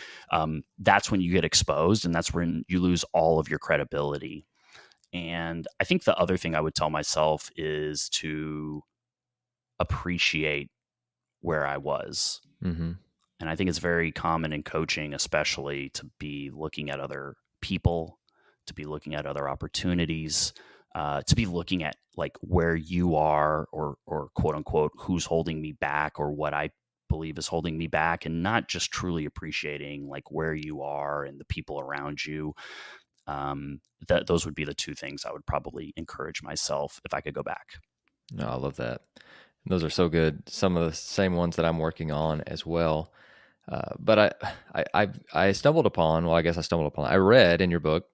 [SPEAKER 2] That's when you get exposed, and that's when you lose all of your credibility. And I think the other thing I would tell myself is to appreciate where I was.
[SPEAKER 1] Mm-hmm.
[SPEAKER 2] And I think it's very common in coaching, especially, to be looking at other people, to be looking at other opportunities, to be looking at like where you are, or quote unquote, who's holding me back, or what I believe is holding me back, and not just truly appreciating like where you are and the people around you. Those would be the two things I would probably encourage myself if I could go back.
[SPEAKER 1] No, I love that. Those are so good. Some of the same ones that I'm working on as well. But I stumbled upon, well, I guess I stumbled upon, I read in your book,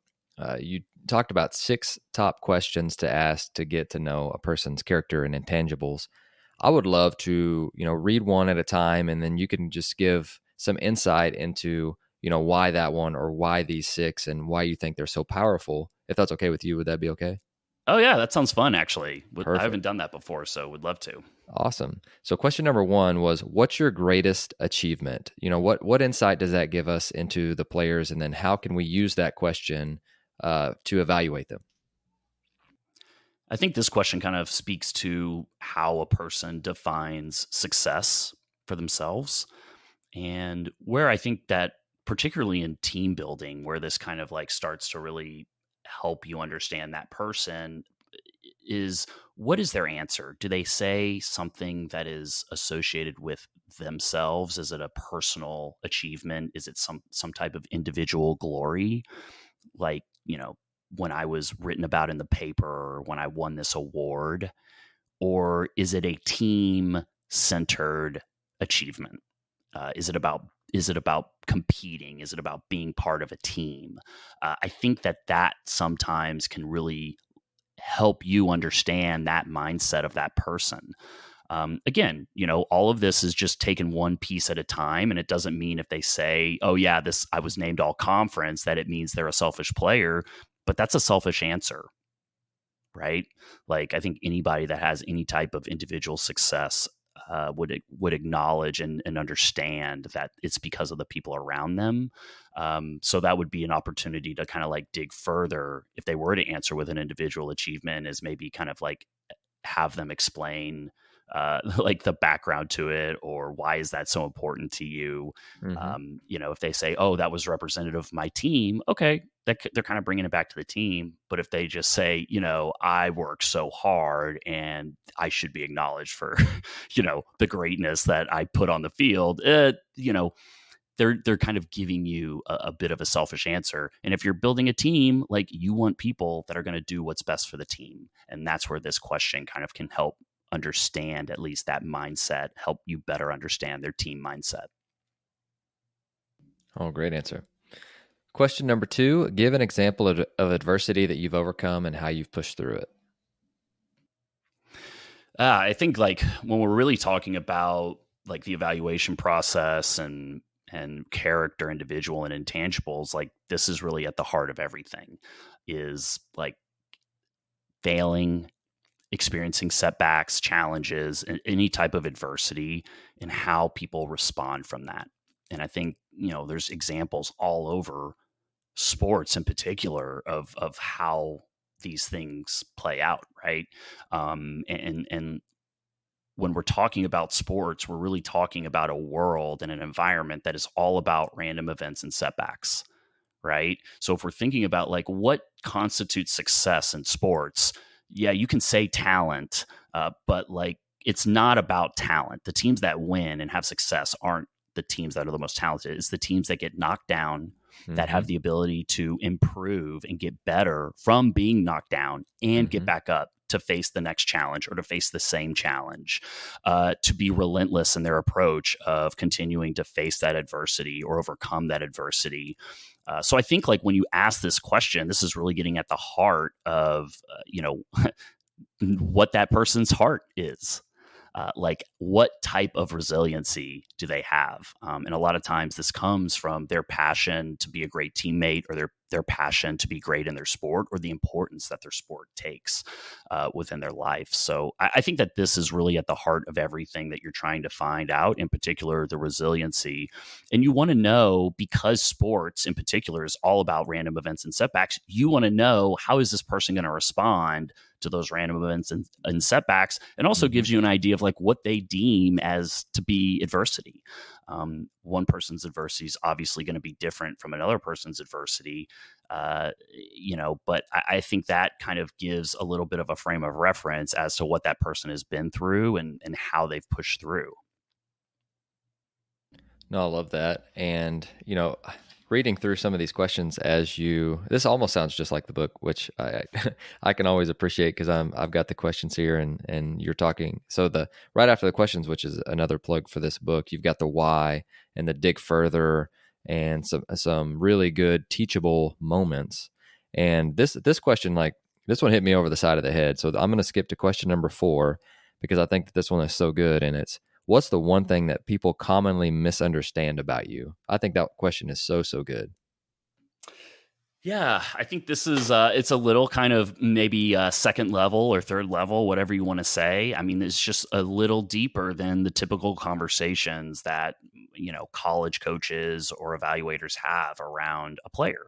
[SPEAKER 1] you talked about 6 top questions to ask to get to know a person's character and intangibles. I would love to, read one at a time, and then you can just give some insight into, why that one or why these 6 and why you think they're so powerful. If that's okay with you, would that be okay?
[SPEAKER 2] Oh yeah, that sounds fun actually. I haven't
[SPEAKER 1] Perfect.
[SPEAKER 2] done that before, so would love to.
[SPEAKER 1] Awesome. So question number 1 was, what's your greatest achievement? What insight does that give us into the players, and then how can we use that question to evaluate them?
[SPEAKER 2] I think this question kind of speaks to how a person defines success for themselves. And where I think that, particularly in team building, where this kind of like starts to really help you understand that person, is what is their answer? Do they say something that is associated with themselves? Is it a personal achievement? Is it some type of individual glory? Like, when I was written about in the paper, or when I won this award? Or is it a team centered achievement? Is it about competing? Is it about being part of a team? I think that sometimes can really help you understand that mindset of that person. Again, all of this is just taken one piece at a time, and it doesn't mean if they say, "Oh yeah, this I was named all conference," that it means they're a selfish player. But that's a selfish answer, right? Like, I think anybody that has any type of individual success would acknowledge and understand that it's because of the people around them. So that would be an opportunity to kind of like dig further if they were to answer with an individual achievement, is maybe kind of like have them explain like the background to it, or why is that so important to you.
[SPEAKER 1] Mm-hmm.
[SPEAKER 2] If they say, oh, that was representative of my team, okay, they're kind of bringing it back to the team. But if they just say, I work so hard and I should be acknowledged for the greatness that I put on the field, they're kind of giving you a bit of a selfish answer. And if you're building a team, like, you want people that are going to do what's best for the team. And that's where this question kind of can help understand at least that mindset, help you better understand their team mindset.
[SPEAKER 1] Oh, great answer. Question number 2, give an example of adversity that you've overcome and how you've pushed through it.
[SPEAKER 2] I think, like, when we're really talking about like the evaluation process and character, individual, and intangibles, like, this is really at the heart of everything, is like failing, experiencing setbacks, challenges, and any type of adversity, and how people respond from that. And I think, there's examples all over sports in particular of how these things play out, right? And when we're talking about sports, we're really talking about a world and an environment that is all about random events and setbacks, right? So if we're thinking about like what constitutes success in sports, yeah, you can say talent, but like, it's not about talent. The teams that win and have success aren't the teams that are the most talented. It's the teams that get knocked down, that
[SPEAKER 1] Mm-hmm.
[SPEAKER 2] have the ability to improve and get better from being knocked down and get
[SPEAKER 1] Mm-hmm.
[SPEAKER 2] back up to face the next challenge or to face the same challenge, to be relentless in their approach of continuing to face that adversity or overcome that adversity. So I think, like, when you ask this question, this is really getting at the heart of, what that person's heart is. Like, what type of resiliency do they have? And a lot of times this comes from their passion to be a great teammate, or their passion to be great in their sport, or the importance that their sport takes within their life. So I think that this is really at the heart of everything that you're trying to find out, in particular, the resiliency. And you want to know, because sports in particular is all about random events and setbacks, you want to know, how is this person going to respond to those random events and setbacks, and also
[SPEAKER 1] Mm-hmm.
[SPEAKER 2] gives you an idea of like what they deem as to be adversity. One person's adversity is obviously going to be different from another person's adversity, but I think that kind of gives a little bit of a frame of reference as to what that person has been through and how they've pushed through.
[SPEAKER 1] No, I love that. And, reading through some of these questions as this almost sounds just like the book, which I can always appreciate because I've got the questions here and you're talking. So right after the questions, which is another plug for this book, you've got the why and the dig further and some really good teachable moments. And this question, like this one hit me over the side of the head. So I'm going to skip to question number 4 because I think that this one is so good, and it's, what's the one thing that people commonly misunderstand about you? I think that question is so, so good.
[SPEAKER 2] Yeah, I think this is it's a little kind of maybe second level or third level, whatever you want to say. I mean, it's just a little deeper than the typical conversations that, college coaches or evaluators have around a player.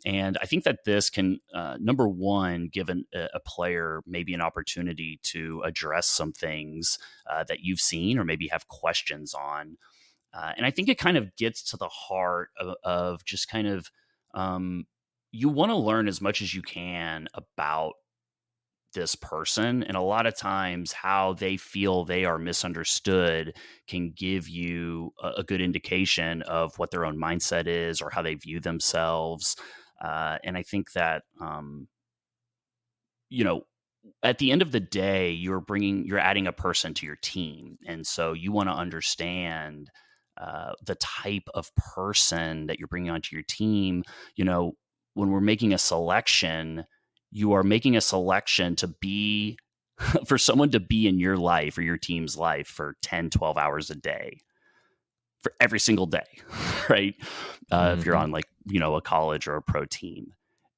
[SPEAKER 2] And I think that this can, number one, give a player maybe an opportunity to address some things that you've seen or maybe have questions on. And I think it kind of gets to the heart of just kind of, you want to learn as much as you can about this person. And a lot of times how they feel they are misunderstood can give you a good indication of what their own mindset is or how they view themselves. And I think that, at the end of the day, you're adding a person to your team. And so you want to understand the type of person that you're bringing onto your team. When we're making a selection, you are making a selection to be for someone to be in your life or your team's life for 10, 12 hours a day for every single day, right? If you're on a college or a pro team.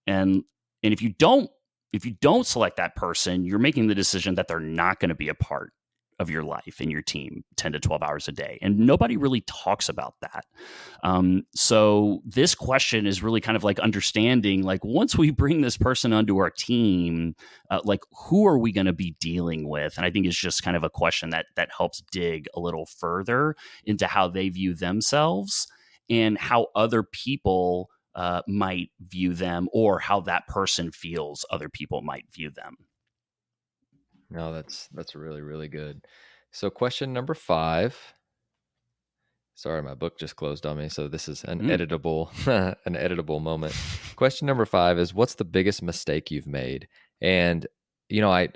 [SPEAKER 2] And if you don't select that person, you're making the decision that they're not going to be a part of your life and your team 10 to 12 hours a day. And nobody really talks about that. So this question is really kind of like understanding, like, once we bring this person onto our team, who are we going to be dealing with? And I think it's just kind of a question that helps dig a little further into how they view themselves and how other people might view them, or how that person feels other people might view them.
[SPEAKER 1] No, that's really, really good. So question number 5. Sorry, my book just closed on me. So this is an editable, an editable moment. Question number 5 is, what's the biggest mistake you've made? And, I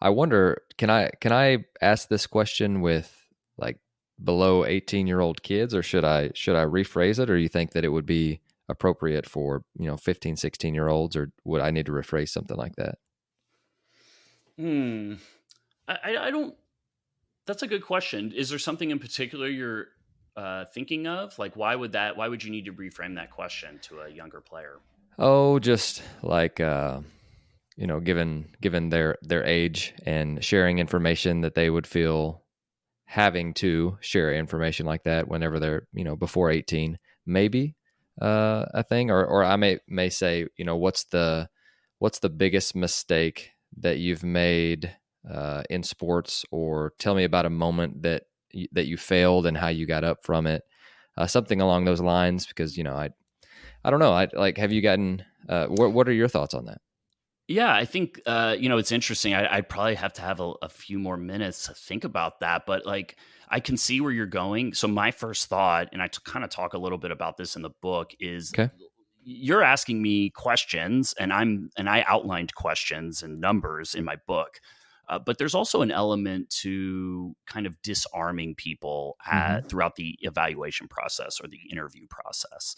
[SPEAKER 1] wonder, can I ask this question with like below 18-year-old kids, or should I rephrase it? Or you think that it would be appropriate for, 15, 16-year-olds, or would I need to rephrase something like that?
[SPEAKER 2] I don't. That's a good question. Is there something in particular you're thinking of? Like, why would you need to reframe that question to a younger player?
[SPEAKER 1] Oh, just like given their age and sharing information that they would feel having to share information like that whenever they're before 18, maybe a thing, or I may say, what's the biggest mistake that you've made in sports, or tell me about a moment that you failed and how you got up from it, something along those lines, because I don't know, have you gotten what are your thoughts on that?
[SPEAKER 2] Yeah, I think it's interesting. I'd probably have to have a few more minutes to think about that, but I can see where you're going. So my first thought, and I kind of talk a little bit about this in the book, is
[SPEAKER 1] Okay.
[SPEAKER 2] You're asking me questions, and I outlined questions and numbers in my book. But there's also an element to kind of disarming people throughout the evaluation process or the interview process.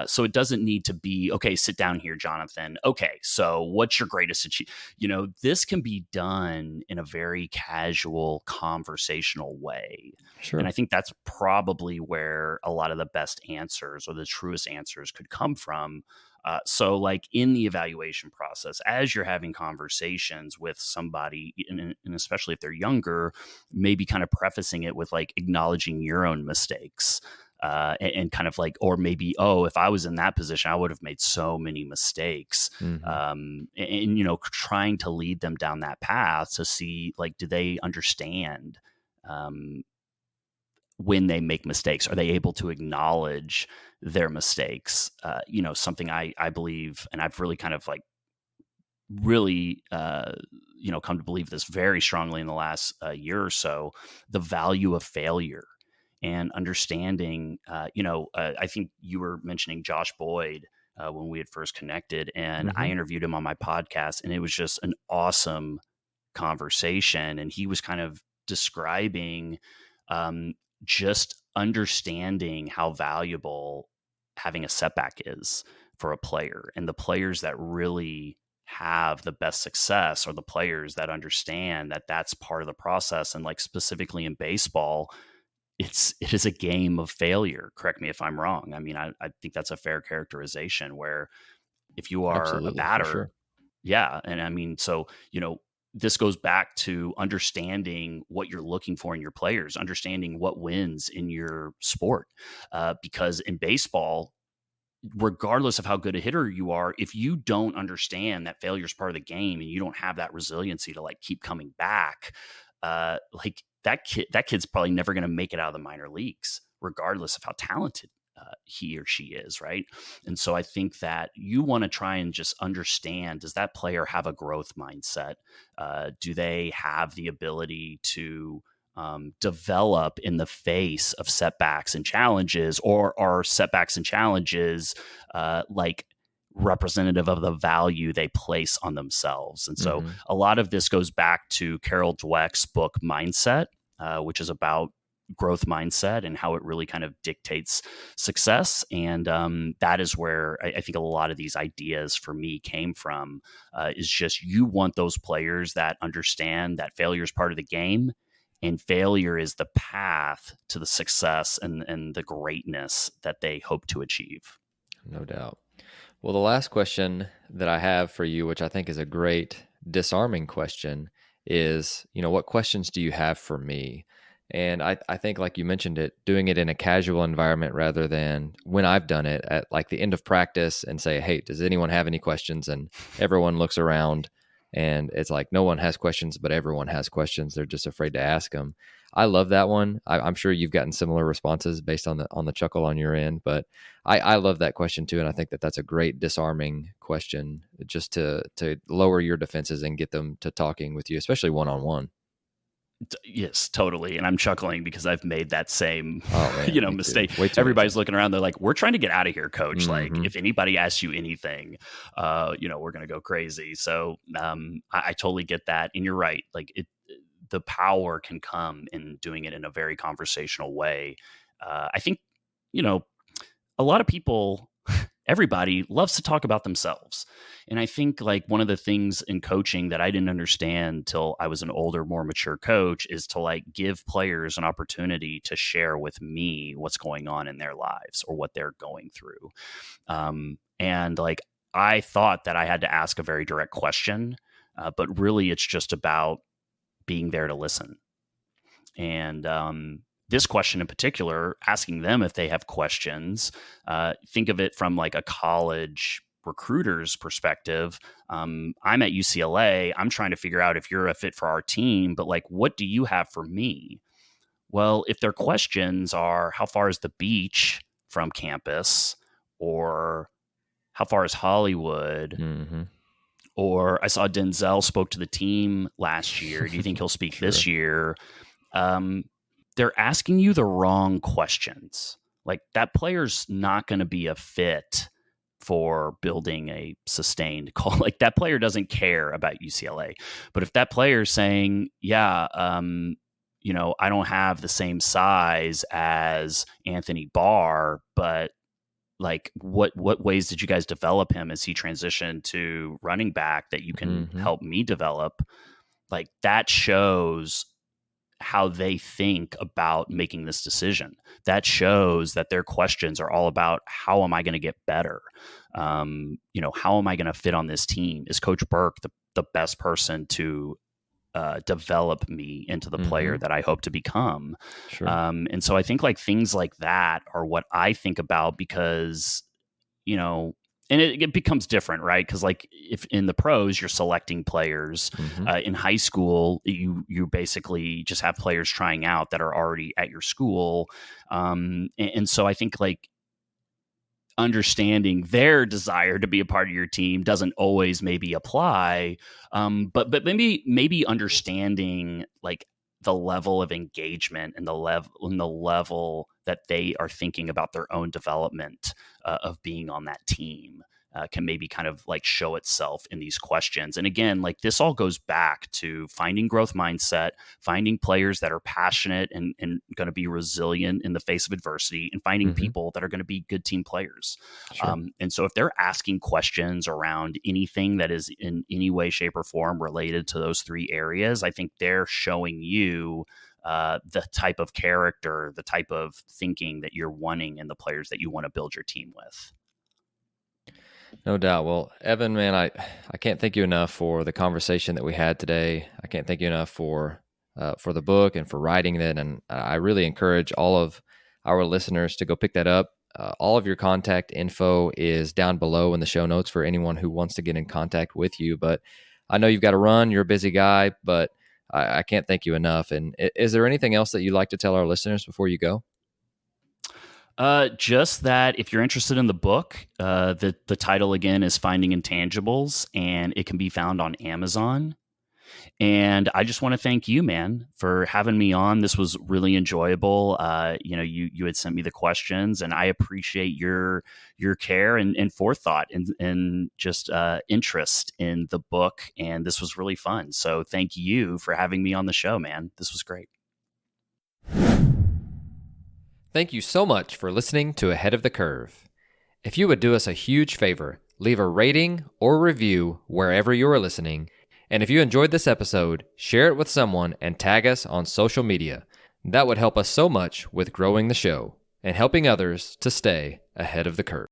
[SPEAKER 2] So it doesn't need to be, okay, sit down here, Jonathan. Okay, so what's your greatest achievement? This can be done in a very casual, conversational way.
[SPEAKER 1] Sure.
[SPEAKER 2] And I think that's probably where a lot of the best answers or the truest answers could come from. So in the evaluation process, as you're having conversations with somebody, and especially if they're younger, maybe kind of prefacing it with acknowledging your own mistakes. And kind of or maybe, if I was in that position, I would have made so many mistakes. And trying to lead them down that path to see, do they understand when they make mistakes? Are they able to acknowledge their mistakes? Something I believe, and I've really kind of really come to believe this very strongly in the last year or so, the value of failure. and understanding, I think you were mentioning Josh Boyd when we had first connected, and I
[SPEAKER 1] Mm-hmm.
[SPEAKER 2] interviewed him on my podcast, and it was just an awesome conversation. And he was kind of describing um, just understanding how valuable having a setback is for a player, and the players that really have the best success are the players that understand that that's part of the process. And like specifically in baseball, it is a game of failure. Correct me if I'm wrong. I mean, I think that's a fair characterization, where if you are a
[SPEAKER 1] Absolutely, for
[SPEAKER 2] batter,
[SPEAKER 1] sure.
[SPEAKER 2] yeah. And I mean, so, this goes back to understanding what you're looking for in your players, understanding what wins in your sport. Because in baseball, regardless of how good a hitter you are, if you don't understand that failure is part of the game and you don't have that resiliency to like keep coming back, like that kid's probably never going to make it out of the minor leagues, regardless of how talented he or she is, right? And so I think that you want to try and just understand, does that player have a growth mindset? Do they have the ability to develop in the face of setbacks and challenges, or are setbacks and challenges like representative of the value they place on themselves? And so
[SPEAKER 1] Mm-hmm.
[SPEAKER 2] a lot of this goes back to Carol Dweck's book Mindset, which is about growth mindset and how it really kind of dictates success. And that is where I think a lot of these ideas for me came from, is just you want those players that understand that failure is part of the game, and failure is the path to the success and the greatness that they hope to achieve.
[SPEAKER 1] No doubt. Well, the last question that I have for you, which I think is a great disarming question, is, what questions do you have for me? And I think, like you mentioned it, doing it in a casual environment rather than when I've done it at like the end of practice and say, hey, does anyone have any questions? And everyone looks around and it's like no one has questions, but everyone has questions. They're just afraid to ask them. I love that one. I'm sure you've gotten similar responses based on the chuckle on your end, but I love that question too, and I think that that's a great disarming question, just to lower your defenses and get them to talking with you, especially one on one.
[SPEAKER 2] Yes, totally. And I'm chuckling because I've made that same,
[SPEAKER 1] Oh man, me too.
[SPEAKER 2] mistake.
[SPEAKER 1] Way too many
[SPEAKER 2] Everybody's
[SPEAKER 1] times.
[SPEAKER 2] looking around. They're like, we're trying to get out of here, coach. Like,
[SPEAKER 1] Hmm.
[SPEAKER 2] if anybody asks you anything, we're going to go crazy. So I totally get that. And you're right. Like, the power can come in doing it in a very conversational way. I think, you know, a lot of people, everybody loves to talk about themselves. And I think like one of the things in coaching that I didn't understand till I was an older, more mature coach is to like give players an opportunity to share with me what's going on in their lives or what they're going through. And like, I thought that I had to ask a very direct question, but really it's just about being there to listen. And this question in particular, asking them if they have questions, think of it from like a college recruiter's perspective. I'm at UCLA. I'm trying to figure out if you're a fit for our team, but like, what do you have for me? Well, if their questions are, how far is the beach from campus? Or how far is Hollywood?
[SPEAKER 1] Hmm.
[SPEAKER 2] Or I saw Denzel spoke to the team last year. Do you think he'll speak
[SPEAKER 1] Sure.
[SPEAKER 2] this year? Um, they're asking you the wrong questions. Like, that player's not going to be a fit for building a sustained call. Like, that player doesn't care about UCLA. But if that player's saying, yeah, I don't have the same size as Anthony Barr, but like what ways did you guys develop him as he transitioned to running back that you can
[SPEAKER 1] Hmm.
[SPEAKER 2] help me develop? Like, that shows how they think about making this decision. That shows that their questions are all about, how am I going to get better? How am I going to fit on this team? Is Coach Burke the best person to develop me into the player
[SPEAKER 1] Hmm.
[SPEAKER 2] that I hope to become?
[SPEAKER 1] Sure.
[SPEAKER 2] And so I think like things like that are what I think about, because you know, and it becomes different, right? Because like, if in the pros you're selecting players,
[SPEAKER 1] Hmm.
[SPEAKER 2] in high school you basically just have players trying out that are already at your school, and so I think like understanding their desire to be a part of your team doesn't always maybe apply, but maybe understanding like the level of engagement and the level that they are thinking about their own development of being on that team can maybe kind of like show itself in these questions. And again, like this all goes back to finding growth mindset, finding players that are passionate and going to be resilient in the face of adversity, and finding people that are going to be good team players.
[SPEAKER 1] Sure.
[SPEAKER 2] And so if they're asking questions around anything that is in any way, shape, or form related to those three areas, I think they're showing you the type of character, the type of thinking that you're wanting in the players that you want to build your team with.
[SPEAKER 1] No doubt. Well, Evan, man, I can't thank you enough for the conversation that we had today. I can't thank you enough for the book and for writing it. And I really encourage all of our listeners to go pick that up. All of your contact info is down below in the show notes for anyone who wants to get in contact with you. But I know you've got to run. You're a busy guy, but I can't thank you enough. And is there anything else that you'd like to tell our listeners before you go?
[SPEAKER 2] Just that if you're interested in the book, the title again is Finding Intangibles, and it can be found on Amazon. And I just want to thank you, man, for having me on. This was really enjoyable. You had sent me the questions, and I appreciate your care and forethought and just interest in the book. And this was really fun. So thank you for having me on the show, man. This was great.
[SPEAKER 1] Thank you so much for listening to Ahead of the Curve. If you would do us a huge favor, leave a rating or review wherever you are listening. And if you enjoyed this episode, share it with someone and tag us on social media. That would help us so much with growing the show and helping others to stay ahead of the curve.